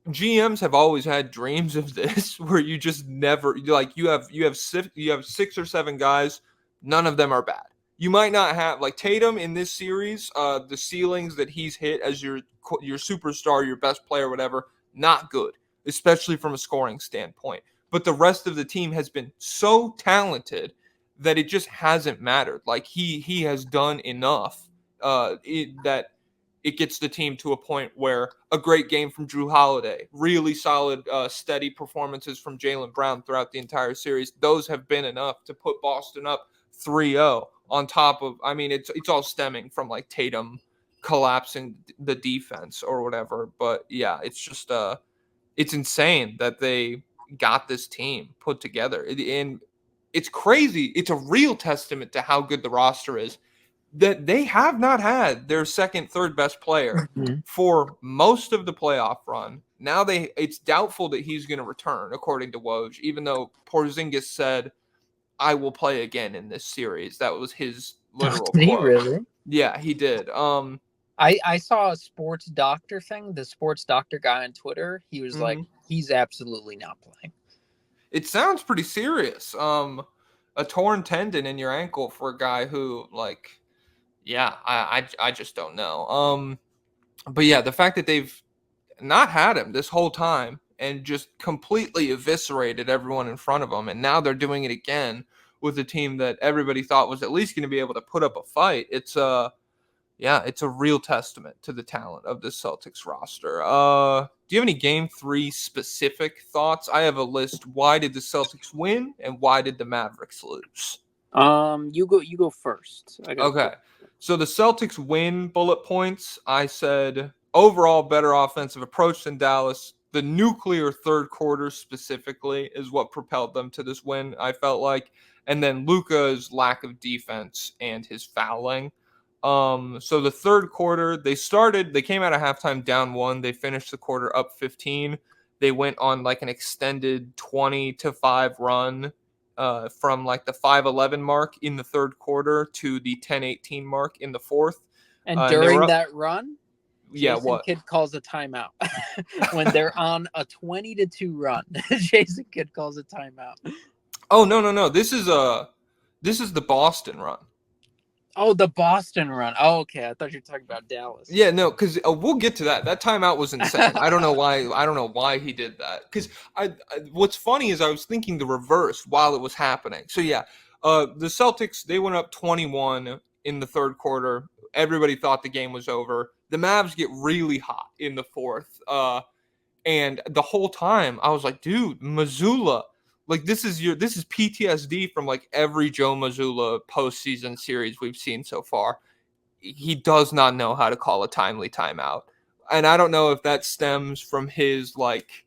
GMs have always had dreams of this where you just never like you have 6 or 7 guys, none of them are bad. You might not have like Tatum in this series, the ceilings that he's hit as your superstar, your best player, whatever, not good, especially from a scoring standpoint. But the rest of the team has been so talented that it just hasn't mattered. Like he has done enough that it gets the team to a point where a great game from Drew Holiday, really solid, steady performances from Jaylen Brown throughout the entire series. Those have been enough to put Boston up 3-0 on top of, I mean, it's all stemming from like Tatum collapsing the defense or whatever. But yeah, it's just, it's insane that they got this team put together. And it's crazy. It's a real testament to how good the roster is that they have not had their second, third best player for most of the playoff run. Now it's doubtful that he's going to return, according to Woj, even though Porzingis said, I will play again in this series. That was his literal quote. Did he really? Yeah, he did. I saw a sports doctor thing. The sports doctor guy on Twitter, he was like, he's absolutely not playing. It sounds pretty serious. A torn tendon in your ankle for a guy who, like, yeah, I just don't know. But yeah, the fact that they've not had him this whole time and just completely eviscerated everyone in front of them, and now they're doing it again with a team that everybody thought was at least going to be able to put up a fight. It's a real testament to the talent of the Celtics roster. Do you have any Game 3 specific thoughts? I have a list. Why did the Celtics win, and why did the Mavericks lose? You go first. Okay. So the Celtics win bullet points. I said overall better offensive approach than Dallas. The nuclear third quarter specifically is what propelled them to this win, I felt like. And then Luka's lack of defense and his fouling. So the third quarter, they came out of halftime down 1. They finished the quarter up 15. They went on like an extended 20-5 run from like the 5-11 mark in the third quarter to the 10-18 mark in the fourth. And during that run, Jason Kidd calls a timeout. When they're on a 20-2 run, Jason Kidd calls a timeout. Oh no. This is the Boston run. Oh, the Boston run. Oh, okay. I thought you were talking about Dallas. Yeah, no, because we'll get to that. That timeout was insane. I don't know why. I don't know why he did that. Because what's funny is I was thinking the reverse while it was happening. So yeah, the Celtics, they went up 21 in the third quarter. Everybody thought the game was over. The Mavs get really hot in the fourth. And the whole time I was like, dude, Mazzulla, like this is PTSD from like every Joe Mazzulla postseason series we've seen so far. He does not know how to call a timely timeout. And I don't know if that stems from his like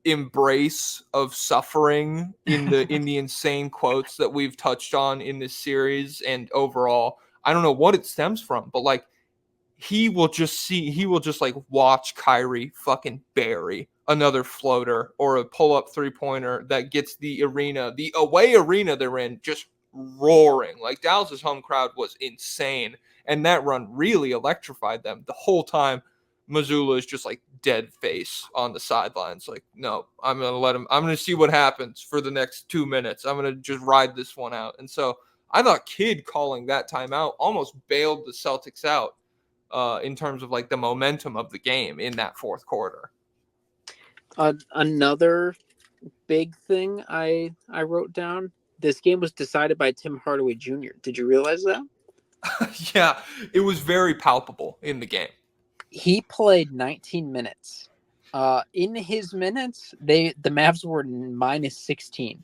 embrace of suffering in the insane quotes that we've touched on in this series and overall. I don't know what it stems from, but like he will just like watch Kyrie fucking bury another floater or a pull-up three-pointer that gets the away arena they're in, just roaring. Like Dallas's home crowd was insane, and that run really electrified them. The whole time Mazzulla is just like dead face on the sidelines, like, no, I'm gonna see what happens for the next 2 minutes. I'm gonna just ride this one out. And so I thought Kidd calling that timeout almost bailed the Celtics out in terms of like the momentum of the game in that fourth quarter. Another big thing I wrote down. This game was decided by Tim Hardaway Jr. Did you realize that? Yeah, it was very palpable in the game. He played 19 minutes. In his minutes, the Mavs were minus 16.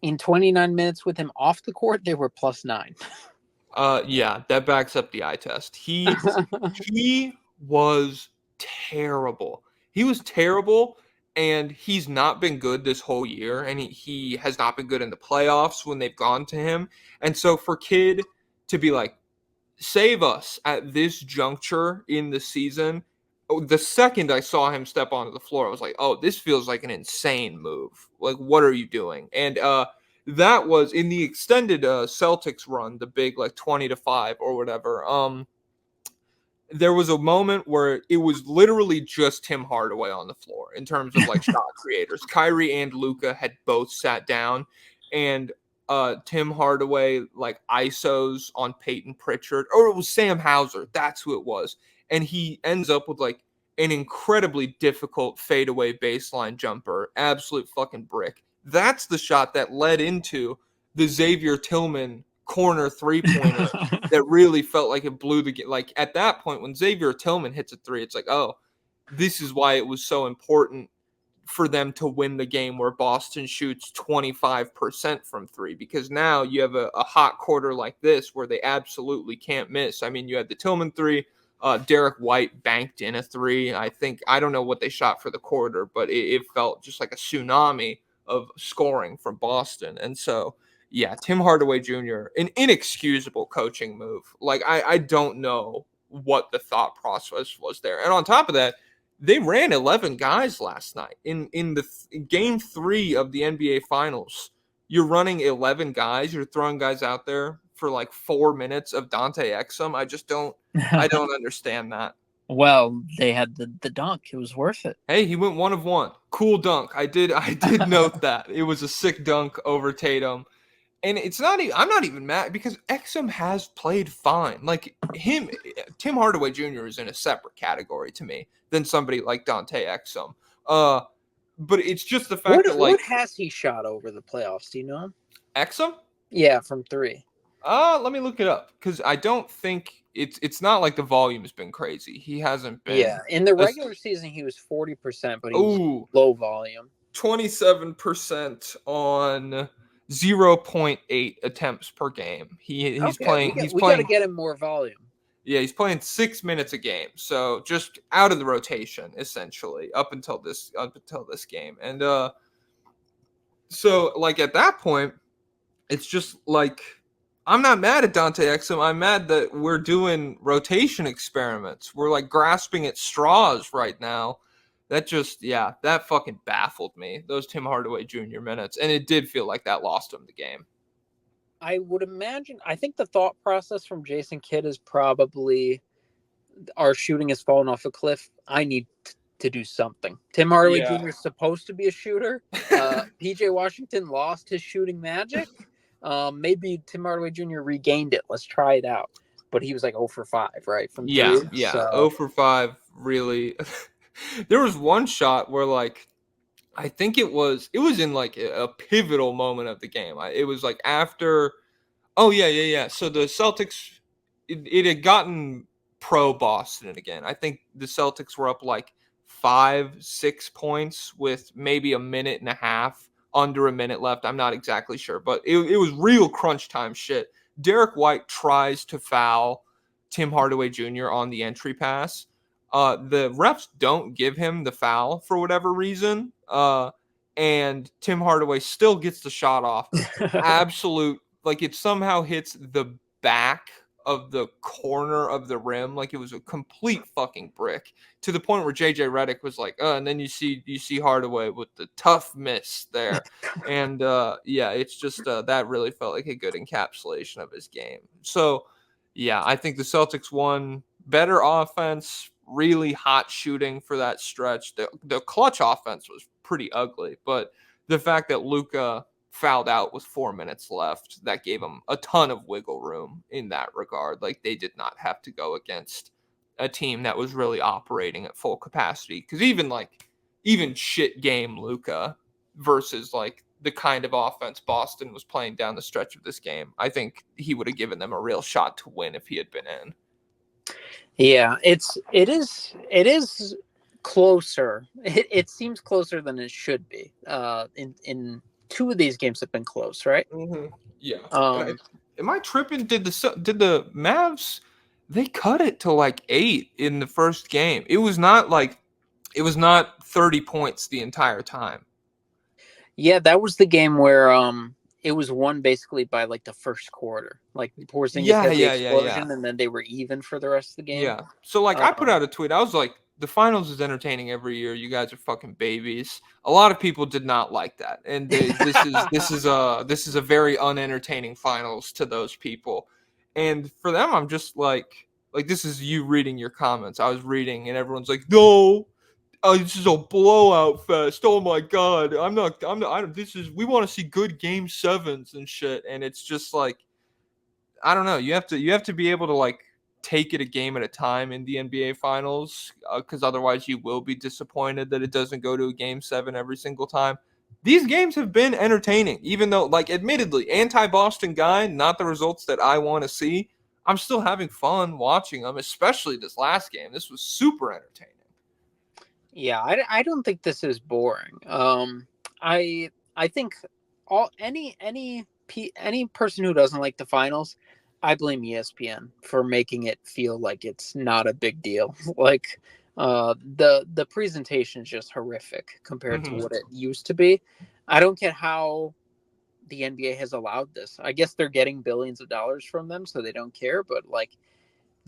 In 29 minutes with him off the court, they were plus 9. Yeah, that backs up the eye test. He was terrible. He was terrible, and he's not been good this whole year, and he has not been good in the playoffs when they've gone to him. And so for Kidd to be like, save us at this juncture in the season, the second I saw him step onto the floor, I was like, oh, this feels like an insane move. Like, what are you doing? And that was in the extended Celtics run, the big like 20-5 or whatever. There was a moment where it was literally just Tim Hardaway on the floor in terms of like shot creators. Kyrie and Luka had both sat down, and Tim Hardaway like ISOs on Peyton Pritchard, or it was Sam Hauser. That's who it was, and he ends up with like an incredibly difficult fadeaway baseline jumper, absolute fucking brick. That's the shot that led into the Xavier Tillman corner three-pointer that really felt like it blew the game. Like at that point, when Xavier Tillman hits a three, it's like, oh, this is why it was so important for them to win the game where Boston shoots 25% from three, because now you have a hot quarter like this where they absolutely can't miss. I mean, you had the Tillman three. Derek White banked in a three. I don't know what they shot for the quarter, but it felt just like a tsunami of scoring from Boston. And so, yeah, Tim Hardaway Jr., an inexcusable coaching move. Like, I don't know what the thought process was there. And on top of that, they ran 11 guys last night in the game 3 of the NBA Finals. You're running 11 guys. You're throwing guys out there for like 4 minutes of Dante Exum. I don't understand that. Well, they had the dunk. It was worth it. Hey, he went 1 of 1. Cool dunk. I did note that. It was a sick dunk over Tatum. And it's not I'm not even mad because Exum has played fine. Like Tim Hardaway Jr. is in a separate category to me than somebody like Dante Exum. But it's just the fact that like what has he shot over the playoffs? Do you know? Exum? Yeah, from 3. Let me look it up because I don't think it's not like the volume's been crazy. He hasn't been. Yeah, in the regular season he was 40%, but he was low volume. 27% on 0.8 attempts per game. He's playing. We got to get him more volume. Yeah, he's playing 6 minutes a game, so just out of the rotation essentially up until this game. And so like at that point, it's just like I'm not mad at Dante Exum. I'm mad that we're doing rotation experiments. We're like grasping at straws right now. That fucking baffled me. Those Tim Hardaway Jr. minutes, and it did feel like that lost him the game. I would imagine. I think the thought process from Jason Kidd is probably our shooting has fallen off a cliff. I need to do something. Tim Hardaway Yeah. Jr. is supposed to be a shooter. PJ Washington lost his shooting magic. Maybe Tim Hardaway Jr. regained it. Let's try it out. But he was like 0 for 5, right? From Yeah, three. yeah. So 0 for 5, really. There was one shot where, like, I think it was in like a pivotal moment of the game. It was like after. Oh yeah. So the Celtics, it had gotten pro Boston again. I think the Celtics were up like 5-6 points with maybe a minute and a half, under a minute left. I'm not exactly sure, but it was real crunch time shit. Derek White tries to foul Tim Hardaway Jr. on the entry pass. The refs don't give him the foul for whatever reason. And Tim Hardaway still gets the shot off. Absolute, like, it somehow hits the back of the corner of the rim, like it was a complete fucking brick, to the point where JJ Redick was like, and then you see Hardaway with the tough miss there. And yeah, it's just that really felt like a good encapsulation of his game. So yeah, I think the Celtics won. Better offense, really hot shooting for that stretch. The clutch offense was pretty ugly, but the fact that Luka fouled out with 4 minutes left, that gave him a ton of wiggle room in that regard. Like, they did not have to go against a team that was really operating at full capacity. Because even shit game Luka versus like the kind of offense Boston was playing down the stretch of this game, I think he would have given them a real shot to win if he had been in. yeah, it is closer. It seems closer than it should be. In two of these games have been close, right? Mm-hmm. Yeah. Um, Am I tripping? Did the Mavs? They cut it to like 8 in the first game. It was not 30 points the entire time. yeah, that was the game where it was won basically by like the first quarter. Like Porzingis had the explosion, and then they were even for the rest of the game. Yeah. So like I put out a tweet. I was like, the finals is entertaining every year. You guys are fucking babies. A lot of people did not like that, and this is a very unentertaining finals to those people. And for them, I'm just like this is you reading your comments. I was reading, and everyone's like, no. This is a blowout fest. Oh my god. We want to see good game 7s and shit. And it's just like, I don't know. You have to be able to like take it a game at a time in the NBA finals, because otherwise you will be disappointed that it doesn't go to a game 7 every single time. These games have been entertaining, even though, like, admittedly, anti-Boston guy, not the results that I want to see. I'm still having fun watching them, especially this last game. This was super entertaining. Yeah, I don't think this is boring. I think any person who doesn't like the finals, I blame ESPN for making it feel like it's not a big deal. Like the presentation is just horrific compared to what it used to be. I don't get how the NBA has allowed this. I guess they're getting billions of dollars from them, so they don't care. But like,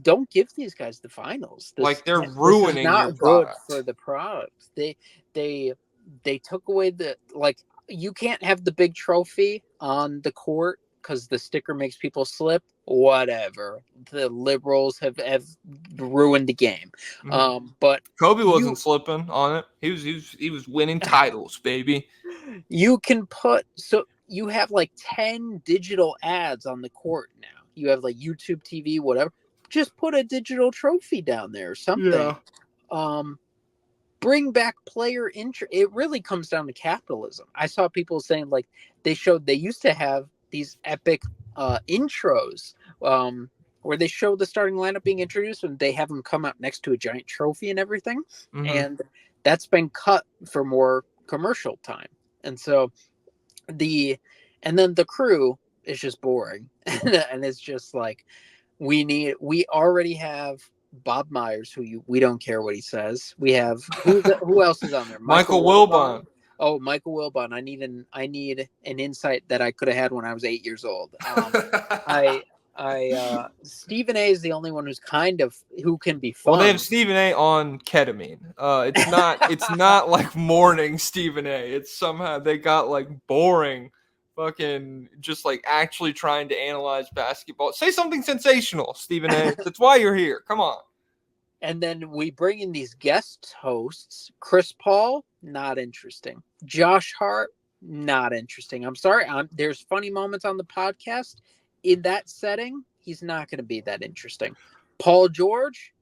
don't give these guys the finals. They're ruining your product. Good for the product. They took away the, like, you can't have the big trophy on the court because the sticker makes people slip. Whatever. The liberals have ruined the game. But Kobe wasn't slipping on it. He was winning titles, baby. You can you have like 10 digital ads on the court now. You have like YouTube TV, whatever. Just put a digital trophy down there or something. Yeah. Bring back player interest. It really comes down to capitalism. I saw people saying like they used to have these epic intros where they show the starting lineup being introduced and they have them come out next to a giant trophy and everything. Mm-hmm. And that's been cut for more commercial time. And so and then the crew is just boring. And it's just like, we already have Bob Myers, we don't care what he says. We have who else is on there? Michael Wilbon. Oh, Michael Wilbon. I need an insight that I could have had when I was 8 years old. Stephen A is the only one who can be fun. Well, they have Stephen A on ketamine. It's not like morning Stephen A. It's somehow they got like boring fucking just like actually trying to analyze basketball. Say something sensational, Stephen A. That's why you're here. Come on. And then we bring in these guest hosts. Chris Paul, not interesting. Josh Hart, not interesting. I'm sorry. There's funny moments on the podcast. In that setting, he's not going to be that interesting. Paul George,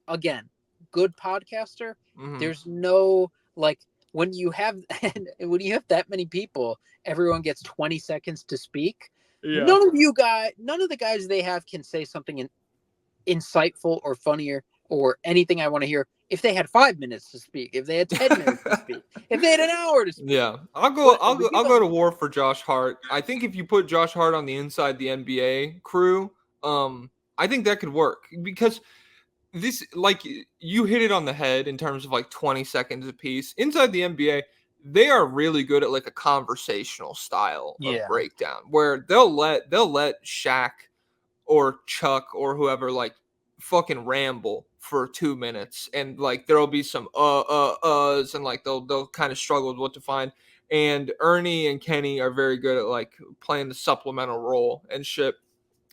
again, good podcaster. Mhm. There's no like when you have that many people, everyone gets 20 seconds to speak. Yeah. None of the guys they have can say something insightful or funnier or anything I want to hear if they had 5 minutes to speak, if they had 10 minutes to speak, if they had an hour to speak. Yeah, I'll go to war for Josh Hart. I think if you put Josh Hart on the inside the NBA crew, I think that could work because this, like, you hit it on the head in terms of like 20 seconds a piece. Inside the NBA, they are really good at like a conversational style of breakdown where they'll let Shaq or Chuck or whoever like fucking ramble for 2 minutes, and like there'll be some uhs, and like they'll kind of struggle with what to find. And Ernie and Kenny are very good at like playing the supplemental role and shit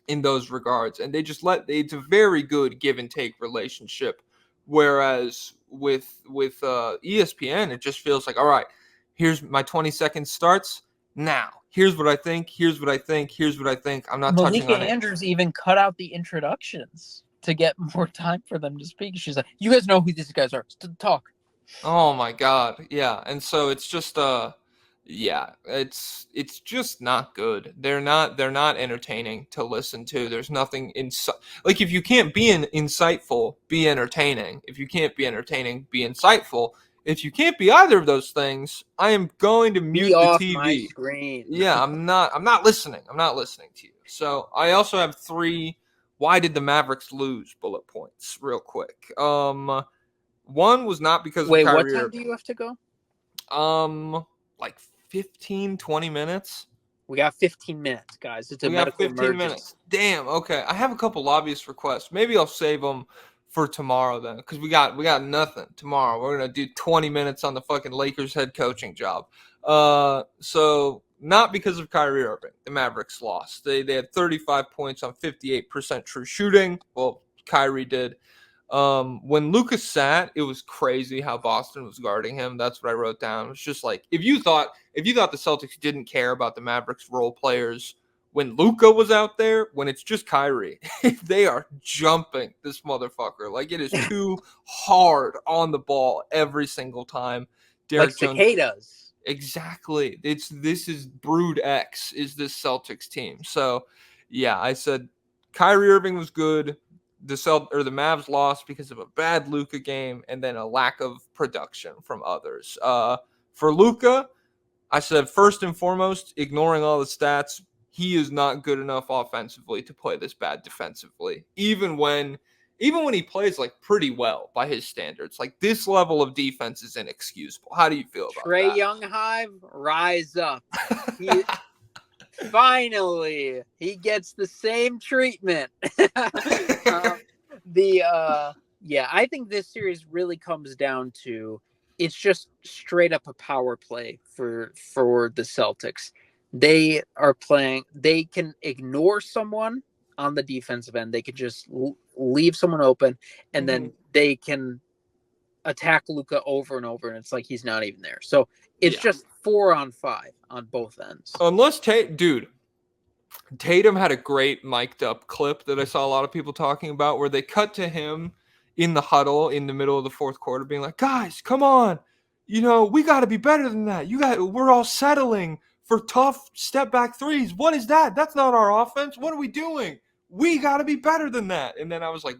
in those regards, and it's a very good give and take relationship. Whereas with ESPN, it just feels like, all right, here's my 20 seconds starts now. Here's what I think. Here's what I think. Here's what I think. I'm not touching on it. Andrews even cut out the introductions to get more time for them to speak. She's like, "You guys know who these guys are. Talk." Oh my god, yeah. And so it's just yeah, it's just not good. They're not entertaining to listen to. There's nothing like, if you can't be insightful, be entertaining. If you can't be entertaining, be insightful. If you can't be either of those things, I am going to mute the TV. My screen. Yeah, I'm not listening. I'm not listening to you. So I also have 3 why did the Mavericks lose bullet points real quick. One was not because of Kyrie. Wait, what time do you have to go? Like 15, 20 minutes. We got 15 minutes, guys. It's a medical emergency. Minutes. Damn. Okay, I have a couple lobbyist requests. Maybe I'll save them for tomorrow then, because we got nothing tomorrow. We're gonna do 20 minutes on the fucking Lakers head coaching job. So not because of Kyrie Irving, the Mavericks lost. They had 35 points on 58% true shooting. Well, Kyrie did. When Lucas sat, it was crazy how Boston was guarding him. That's what I wrote down. It was just like, if you thought the Celtics didn't care about the Mavericks role players when Luka was out there, when it's just Kyrie, they are jumping this motherfucker. Like, it is too hard on the ball every single time. Derek Jones, cicadas. Exactly. This is Brood X is this Celtics team. So yeah, I said Kyrie Irving was good. The Mavs lost because of a bad Luka game and then a lack of production from others. For Luka, I said first and foremost, ignoring all the stats, he is not good enough offensively to play this bad defensively. Even when he plays like pretty well by his standards, like this level of defense is inexcusable. How do you feel about that? Trae Young Hive, rise up. Finally, he gets the same treatment. I think this series really comes down to it's just straight up a power play for the Celtics. They are playing. They can ignore someone on the defensive end. They could just leave someone open, and then they can attack Luka over and over, and it's like he's not even there. So it's just 4-on-5 on both ends. Unless Tatum had a great mic'd up clip that I saw a lot of people talking about where they cut to him in the huddle in the middle of the fourth quarter being like, guys, come on. We got to be better than that. We're all settling for tough step back threes. What is that? That's not our offense. What are we doing? We got to be better than that. And then I was like,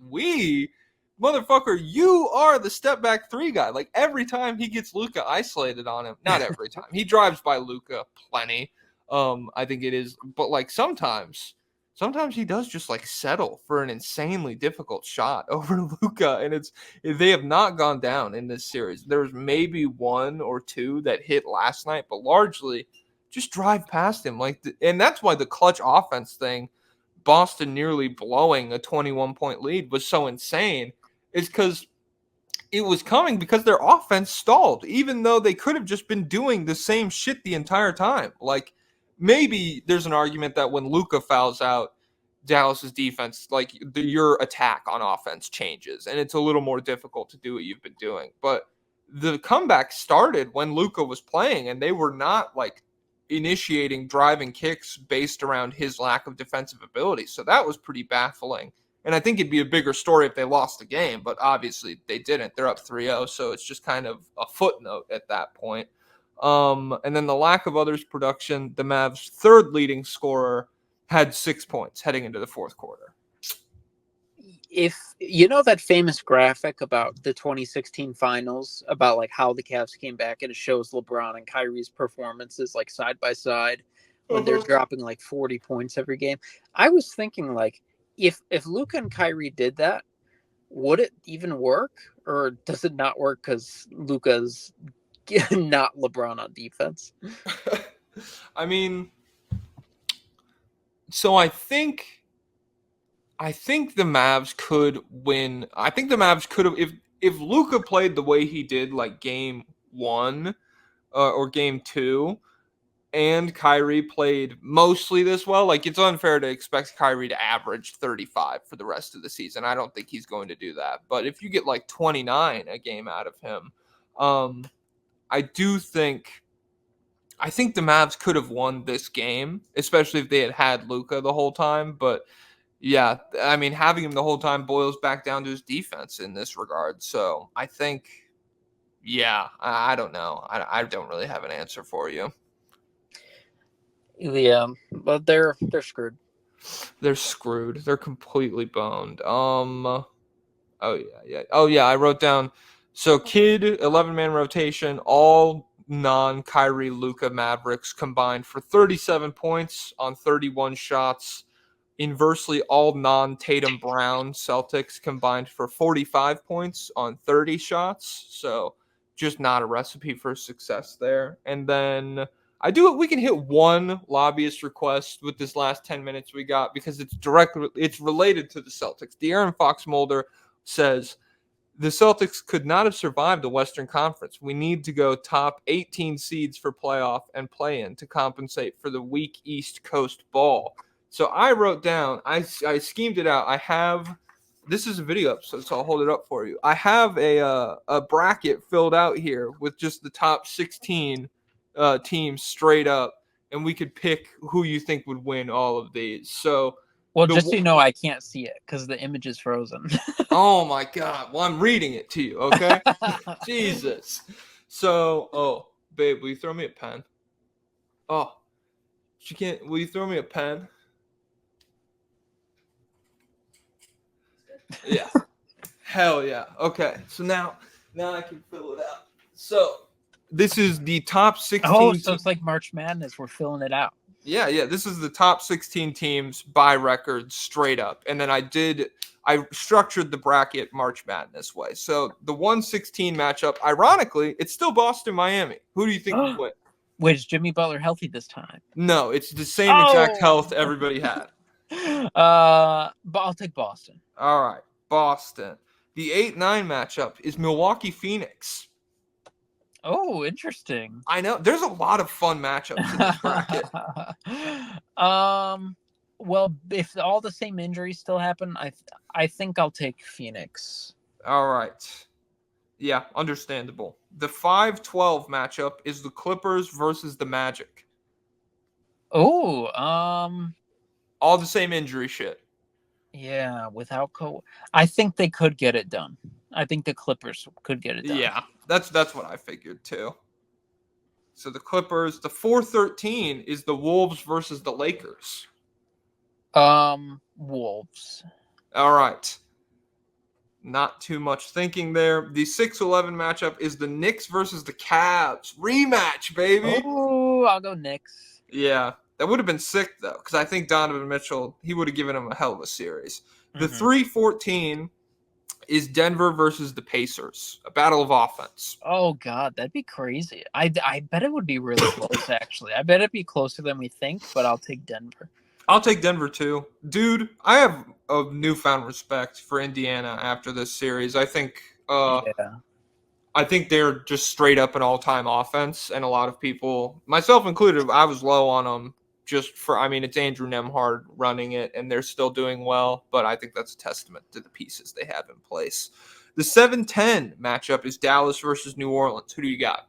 motherfucker, you are the step back 3 guy. Like, every time he gets Luka isolated on him, not every time. He drives by Luka plenty. I think it is, but like sometimes he does just like settle for an insanely difficult shot over Luka, and they have not gone down in this series. There was maybe 1 or 2 that hit last night, but largely just drive past him. And that's why the clutch offense thing, Boston nearly blowing a 21-point lead, was so insane. Is because it was coming because their offense stalled, even though they could have just been doing the same shit the entire time. Like, maybe there's an argument that when Luka fouls out, Dallas's defense, like your attack on offense changes, and it's a little more difficult to do what you've been doing. But the comeback started when Luka was playing, and they were not like initiating driving kicks based around his lack of defensive ability. So that was pretty baffling. And I think it'd be a bigger story if they lost the game, but obviously they didn't. They're up 3-0, so it's just kind of a footnote at that point. And then the lack of others' production, the Mavs' third leading scorer had 6 points heading into the fourth quarter. If you know that famous graphic about the 2016 finals, about like how the Cavs came back, and it shows LeBron and Kyrie's performances like side by side when they're dropping like 40 points every game. I was thinking like if Luka and Kyrie did that, would it even work, or does it not work because Luka's not LeBron on defense? I mean, so I think the Mavs could win. I think the Mavs could have, if Luka played the way he did like game 1 or game 2, and Kyrie played mostly this well. Like, it's unfair to expect Kyrie to average 35 for the rest of the season. I don't think he's going to do that. But if you get like 29 a game out of him, I think the Mavs could have won this game, especially if they had Luka the whole time. But yeah, I mean, having him the whole time boils back down to his defense in this regard. So I think, yeah, I don't know. I don't really have an answer for you. Yeah, but they're screwed. They're screwed. They're completely boned. Oh yeah. I wrote down. So Kid 11-man rotation, all non-Kyrie Luka Mavericks combined for 37 points on 31 shots. Inversely, all non-Tatum Brown Celtics combined for 45 points on 30 shots. So just not a recipe for success there. And then we can hit one lobbyist request with this last 10 minutes we got, because it's related to the Celtics. De'Aaron Fox Mulder says, the Celtics could not have survived the Western Conference. We need to go top 18 seeds for playoff and play-in to compensate for the weak East Coast ball. So I wrote down, I schemed it out. This is a video episode, so I'll hold it up for you. I have a bracket filled out here with just the top 16 teams straight up, and we could pick who you think would win all of these. So, well, just so you know, I can't see it because the image is frozen. Oh my God! Well, I'm reading it to you, okay? Jesus. So, babe, will you throw me a pen? Oh, she can't. Will you throw me a pen? Yeah. Hell yeah. Okay. So now I can fill it out. So this is the top 16. Oh, so it's like March Madness. We're filling it out. Yeah. This is the top 16 teams by record straight up. And then I structured the bracket March Madness way. So the 1-16 matchup, ironically, it's still Boston-Miami. Who do you think would win? Wait, is Jimmy Butler healthy this time? No, it's the same exact health everybody had. But I'll take Boston. All right, Boston. The 8-9 matchup is Milwaukee-Phoenix. Oh, interesting. I know. There's a lot of fun matchups in this bracket. Well, if all the same injuries still happen, I think I'll take Phoenix. All right. Yeah, understandable. The 5-12 matchup is the Clippers versus the Magic. Oh, all the same injury shit. Yeah, without I think they could get it done. I think the Clippers could get it done. Yeah, that's what I figured too. So the Clippers, the 4-13 is the Wolves versus the Lakers. Wolves. All right. Not too much thinking there. The 6-11 matchup is the Knicks versus the Cavs. Rematch, baby. Oh, I'll go Knicks. Yeah, that would have been sick, though, because I think Donovan Mitchell, he would have given him a hell of a series. The 3-14 is Denver versus the Pacers, a battle of offense. Oh, God, that'd be crazy. I bet it would be really close, actually. I bet it'd be closer than we think, but I'll take Denver. I'll take Denver, too. Dude, I have a newfound respect for Indiana after this series. I think I think they're just straight up an all-time offense, and a lot of people, myself included, I was low on them it's Andrew Nemhard running it, and they're still doing well, but I think that's a testament to the pieces they have in place. The 7-10 matchup is Dallas versus New Orleans. Who do you got?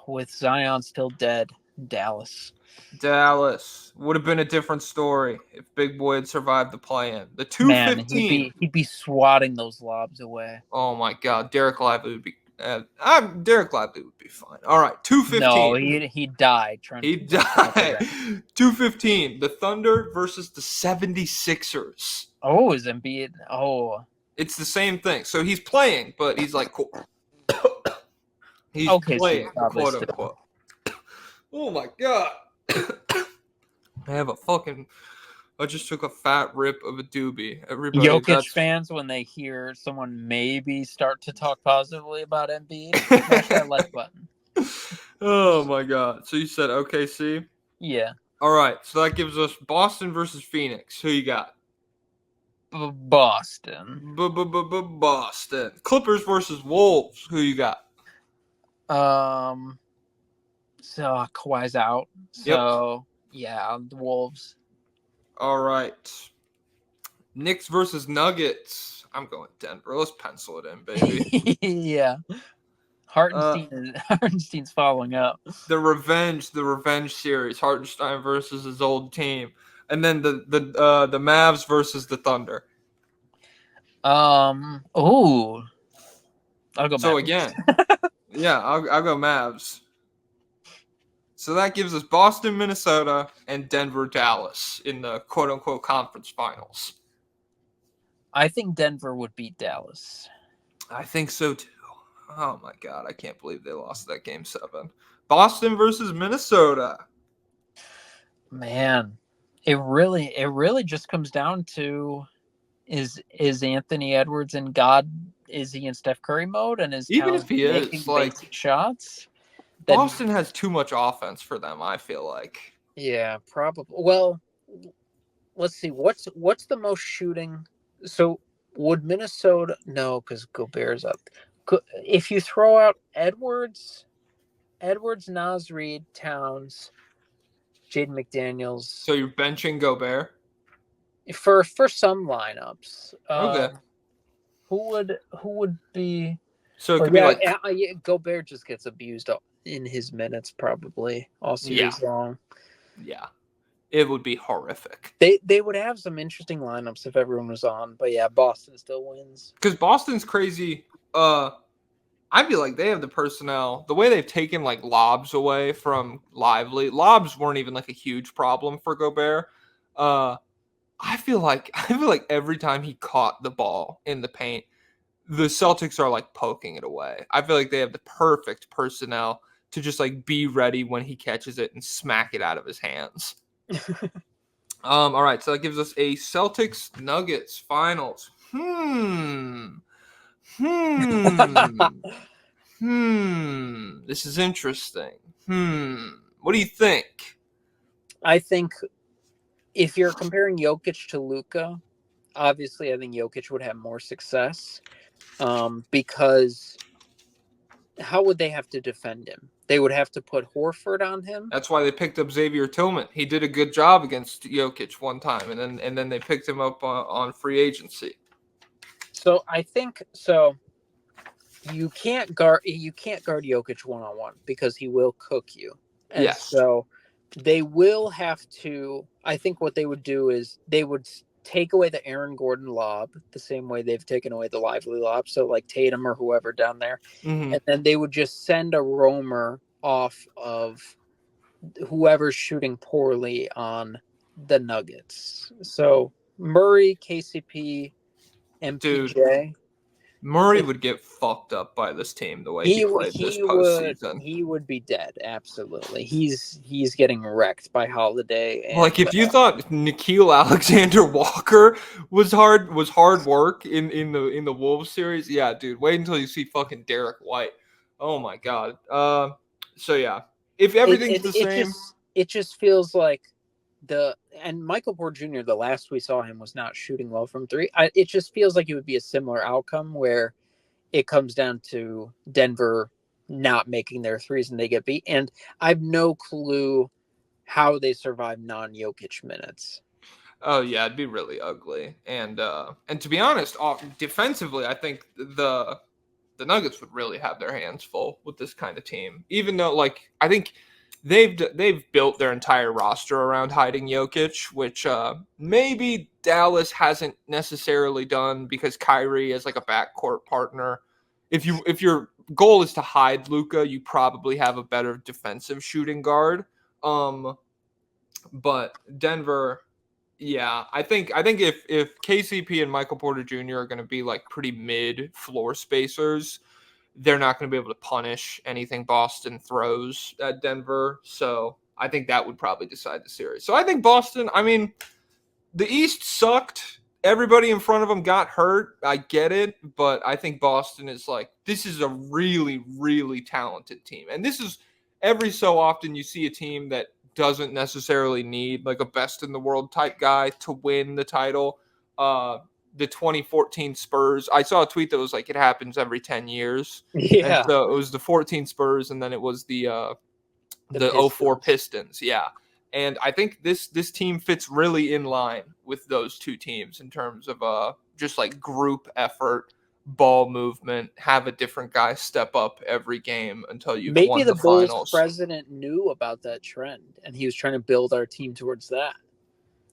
With Zion still dead, Dallas. Dallas. Would have been a different story if Big Boy had survived the play-in. The 215. Man, he'd be swatting those lobs away. Oh my God, Derek Lively would be. Derek Lively would be fine. All right, 215. No, he died trying. He died. 215. The Thunder versus the 76ers. Oh, is Embiid? Oh, it's the same thing. So he's playing, but he's like, he's okay, playing, so quote unquote. Oh my God. I just took a fat rip of a doobie. Everybody, Jokic fans, when they hear someone maybe start to talk positively about Embiid, smash that like button. Oh my God. So you said OKC? Yeah. All right. So that gives us Boston versus Phoenix. Who you got? Boston. Boston. Clippers versus Wolves. Who you got? So Kawhi's out. So yeah, the Wolves. All right. Knicks versus Nuggets. I'm going Denver. Let's pencil it in, baby. Yeah. Hartenstein's following up. The revenge series. Hartenstein versus his old team. And then the Mavs versus the Thunder. I'll go So Mavs. again, yeah, I'll go Mavs. So that gives us Boston, Minnesota, and Denver, Dallas in the quote-unquote conference finals. I think Denver would beat Dallas. I think so too. Oh my God, I can't believe they lost that game 7. Boston versus Minnesota. Man, it really just comes down to is Anthony Edwards in God? Is he in Steph Curry mode? And is even Towns if he making is like basic shots? Boston has too much offense for them, I feel like. Yeah, probably. Well, let's see. What's the most shooting? So would Minnesota? No, because Gobert's up. If you throw out Edwards, Naz Reid, Towns, Jaden McDaniels. So you're benching Gobert? For some lineups. Okay. Who would be? So it could be like Gobert just gets abused in his minutes probably all series long. Yeah, it would be horrific. They would have some interesting lineups if everyone was on, but yeah, Boston still wins because Boston's crazy. I feel like they have the personnel. The way they've taken like lobs away from Lively, lobs weren't even like a huge problem for Gobert. I feel like every time he caught the ball in the paint, the Celtics are like poking it away. I feel like they have the perfect personnel to just like be ready when he catches it and smack it out of his hands. All right, so that gives us a Celtics Nuggets finals. This is interesting. What do you think? I think if you're comparing Jokic to Luka, obviously I think Jokic would have more success. Because how would they have to defend him? They would have to put Horford on him. That's why they picked up Xavier Tillman. He did a good job against Jokic one time, and then they picked him up on free agency. So I think you can't guard Jokic one-on-one because he will cook you. And yes. So they will have to. I think what they would do is they would take away the Aaron Gordon lob the same way they've taken away the Lively lob. So like Tatum or whoever down there. Mm-hmm. And then they would just send a roamer off of whoever's shooting poorly on the Nuggets. So Murray, KCP, MPJ. Dude, Murray would get fucked up by this team the way he played this postseason. He would be dead, absolutely. He's getting wrecked by Holiday. And, like if you thought Nickeil Alexander-Walker was hard work in the Wolves series, yeah, dude. Wait until you see fucking Derek White. Oh my God. So yeah, if everything's the same, it just feels like and Michael Porter Jr. the last we saw him was not shooting well from three. It just feels like it would be a similar outcome where it comes down to Denver not making their threes and they get beat. And I have no clue how they survive non-Jokic minutes. Oh yeah, it'd be really ugly. And to be honest, defensively, I think the Nuggets would really have their hands full with this kind of team. Even though, like, I think they've built their entire roster around hiding Jokic, which maybe Dallas hasn't necessarily done because Kyrie is like a backcourt partner. If your goal is to hide Luka, you probably have a better defensive shooting guard. But Denver, yeah, I think if KCP and Michael Porter Jr. are going to be like pretty mid floor spacers, they're not going to be able to punish anything Boston throws at Denver. So I think that would probably decide the series. So I think Boston, I mean, the East sucked. Everybody in front of them got hurt. I get it. But I think Boston is like, this is a really, really talented team. And this is every so often you see a team that doesn't necessarily need like a best in the world type guy to win the title. The 2014 Spurs, I saw a tweet that was like, it happens every 10 years. And Yeah. so it was the 14 Spurs, and then it was the 04 Pistons. Yeah. And I think this team fits really in line with those two teams in terms of just like group effort, ball movement, have a different guy step up every game until you've Maybe won the the Bulls finals. president knew about that trend, and he was trying to build our team towards that.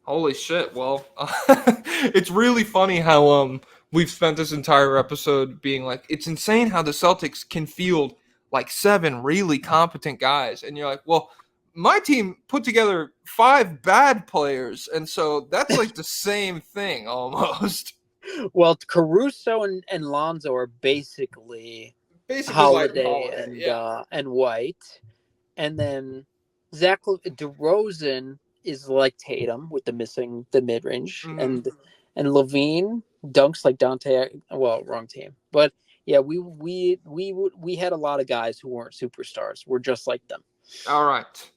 Holy shit. Well, it's really funny how we've spent this entire episode being like, it's insane how the Celtics can field like 7 really competent guys. And you're like, well, my team put together 5 bad players. And so that's like the same thing almost. Well, Caruso and Lonzo are basically Holiday, yeah. And White. And then Zach DeRozan is like Tatum with the missing the mid range, and Levine dunks like Dante. Well, wrong team, but yeah, we had a lot of guys who weren't superstars. We're just like them. All right,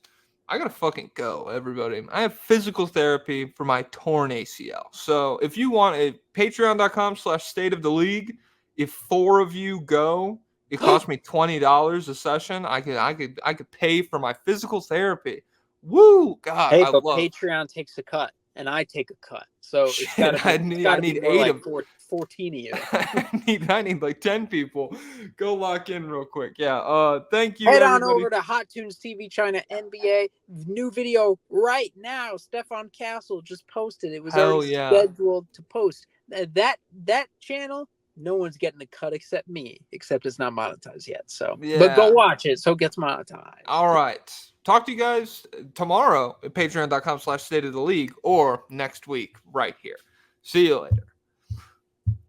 I gotta fucking go, everybody. I have physical therapy for my torn ACL. So if you want a patreon.com/state of the league, if 4 of you go, it costs me $20 a session. I could pay for my physical therapy. Woo! God, hey, I but love. Patreon takes a cut, and I take a cut. So Shit, it's gotta be, I need 8 like of 14 of you. I need like 10 people. Go lock in real quick. Yeah. Thank you. Head everybody. on over to Hot Tunes TV China NBA. New video right now. Stefan Castle just posted. It was already scheduled to post. That channel, no one's getting a cut except me, except it's not monetized yet. So, yeah. But go watch it so it gets monetized. All right. Talk to you guys tomorrow at patreon.com/state of the league or next week right here. See you later.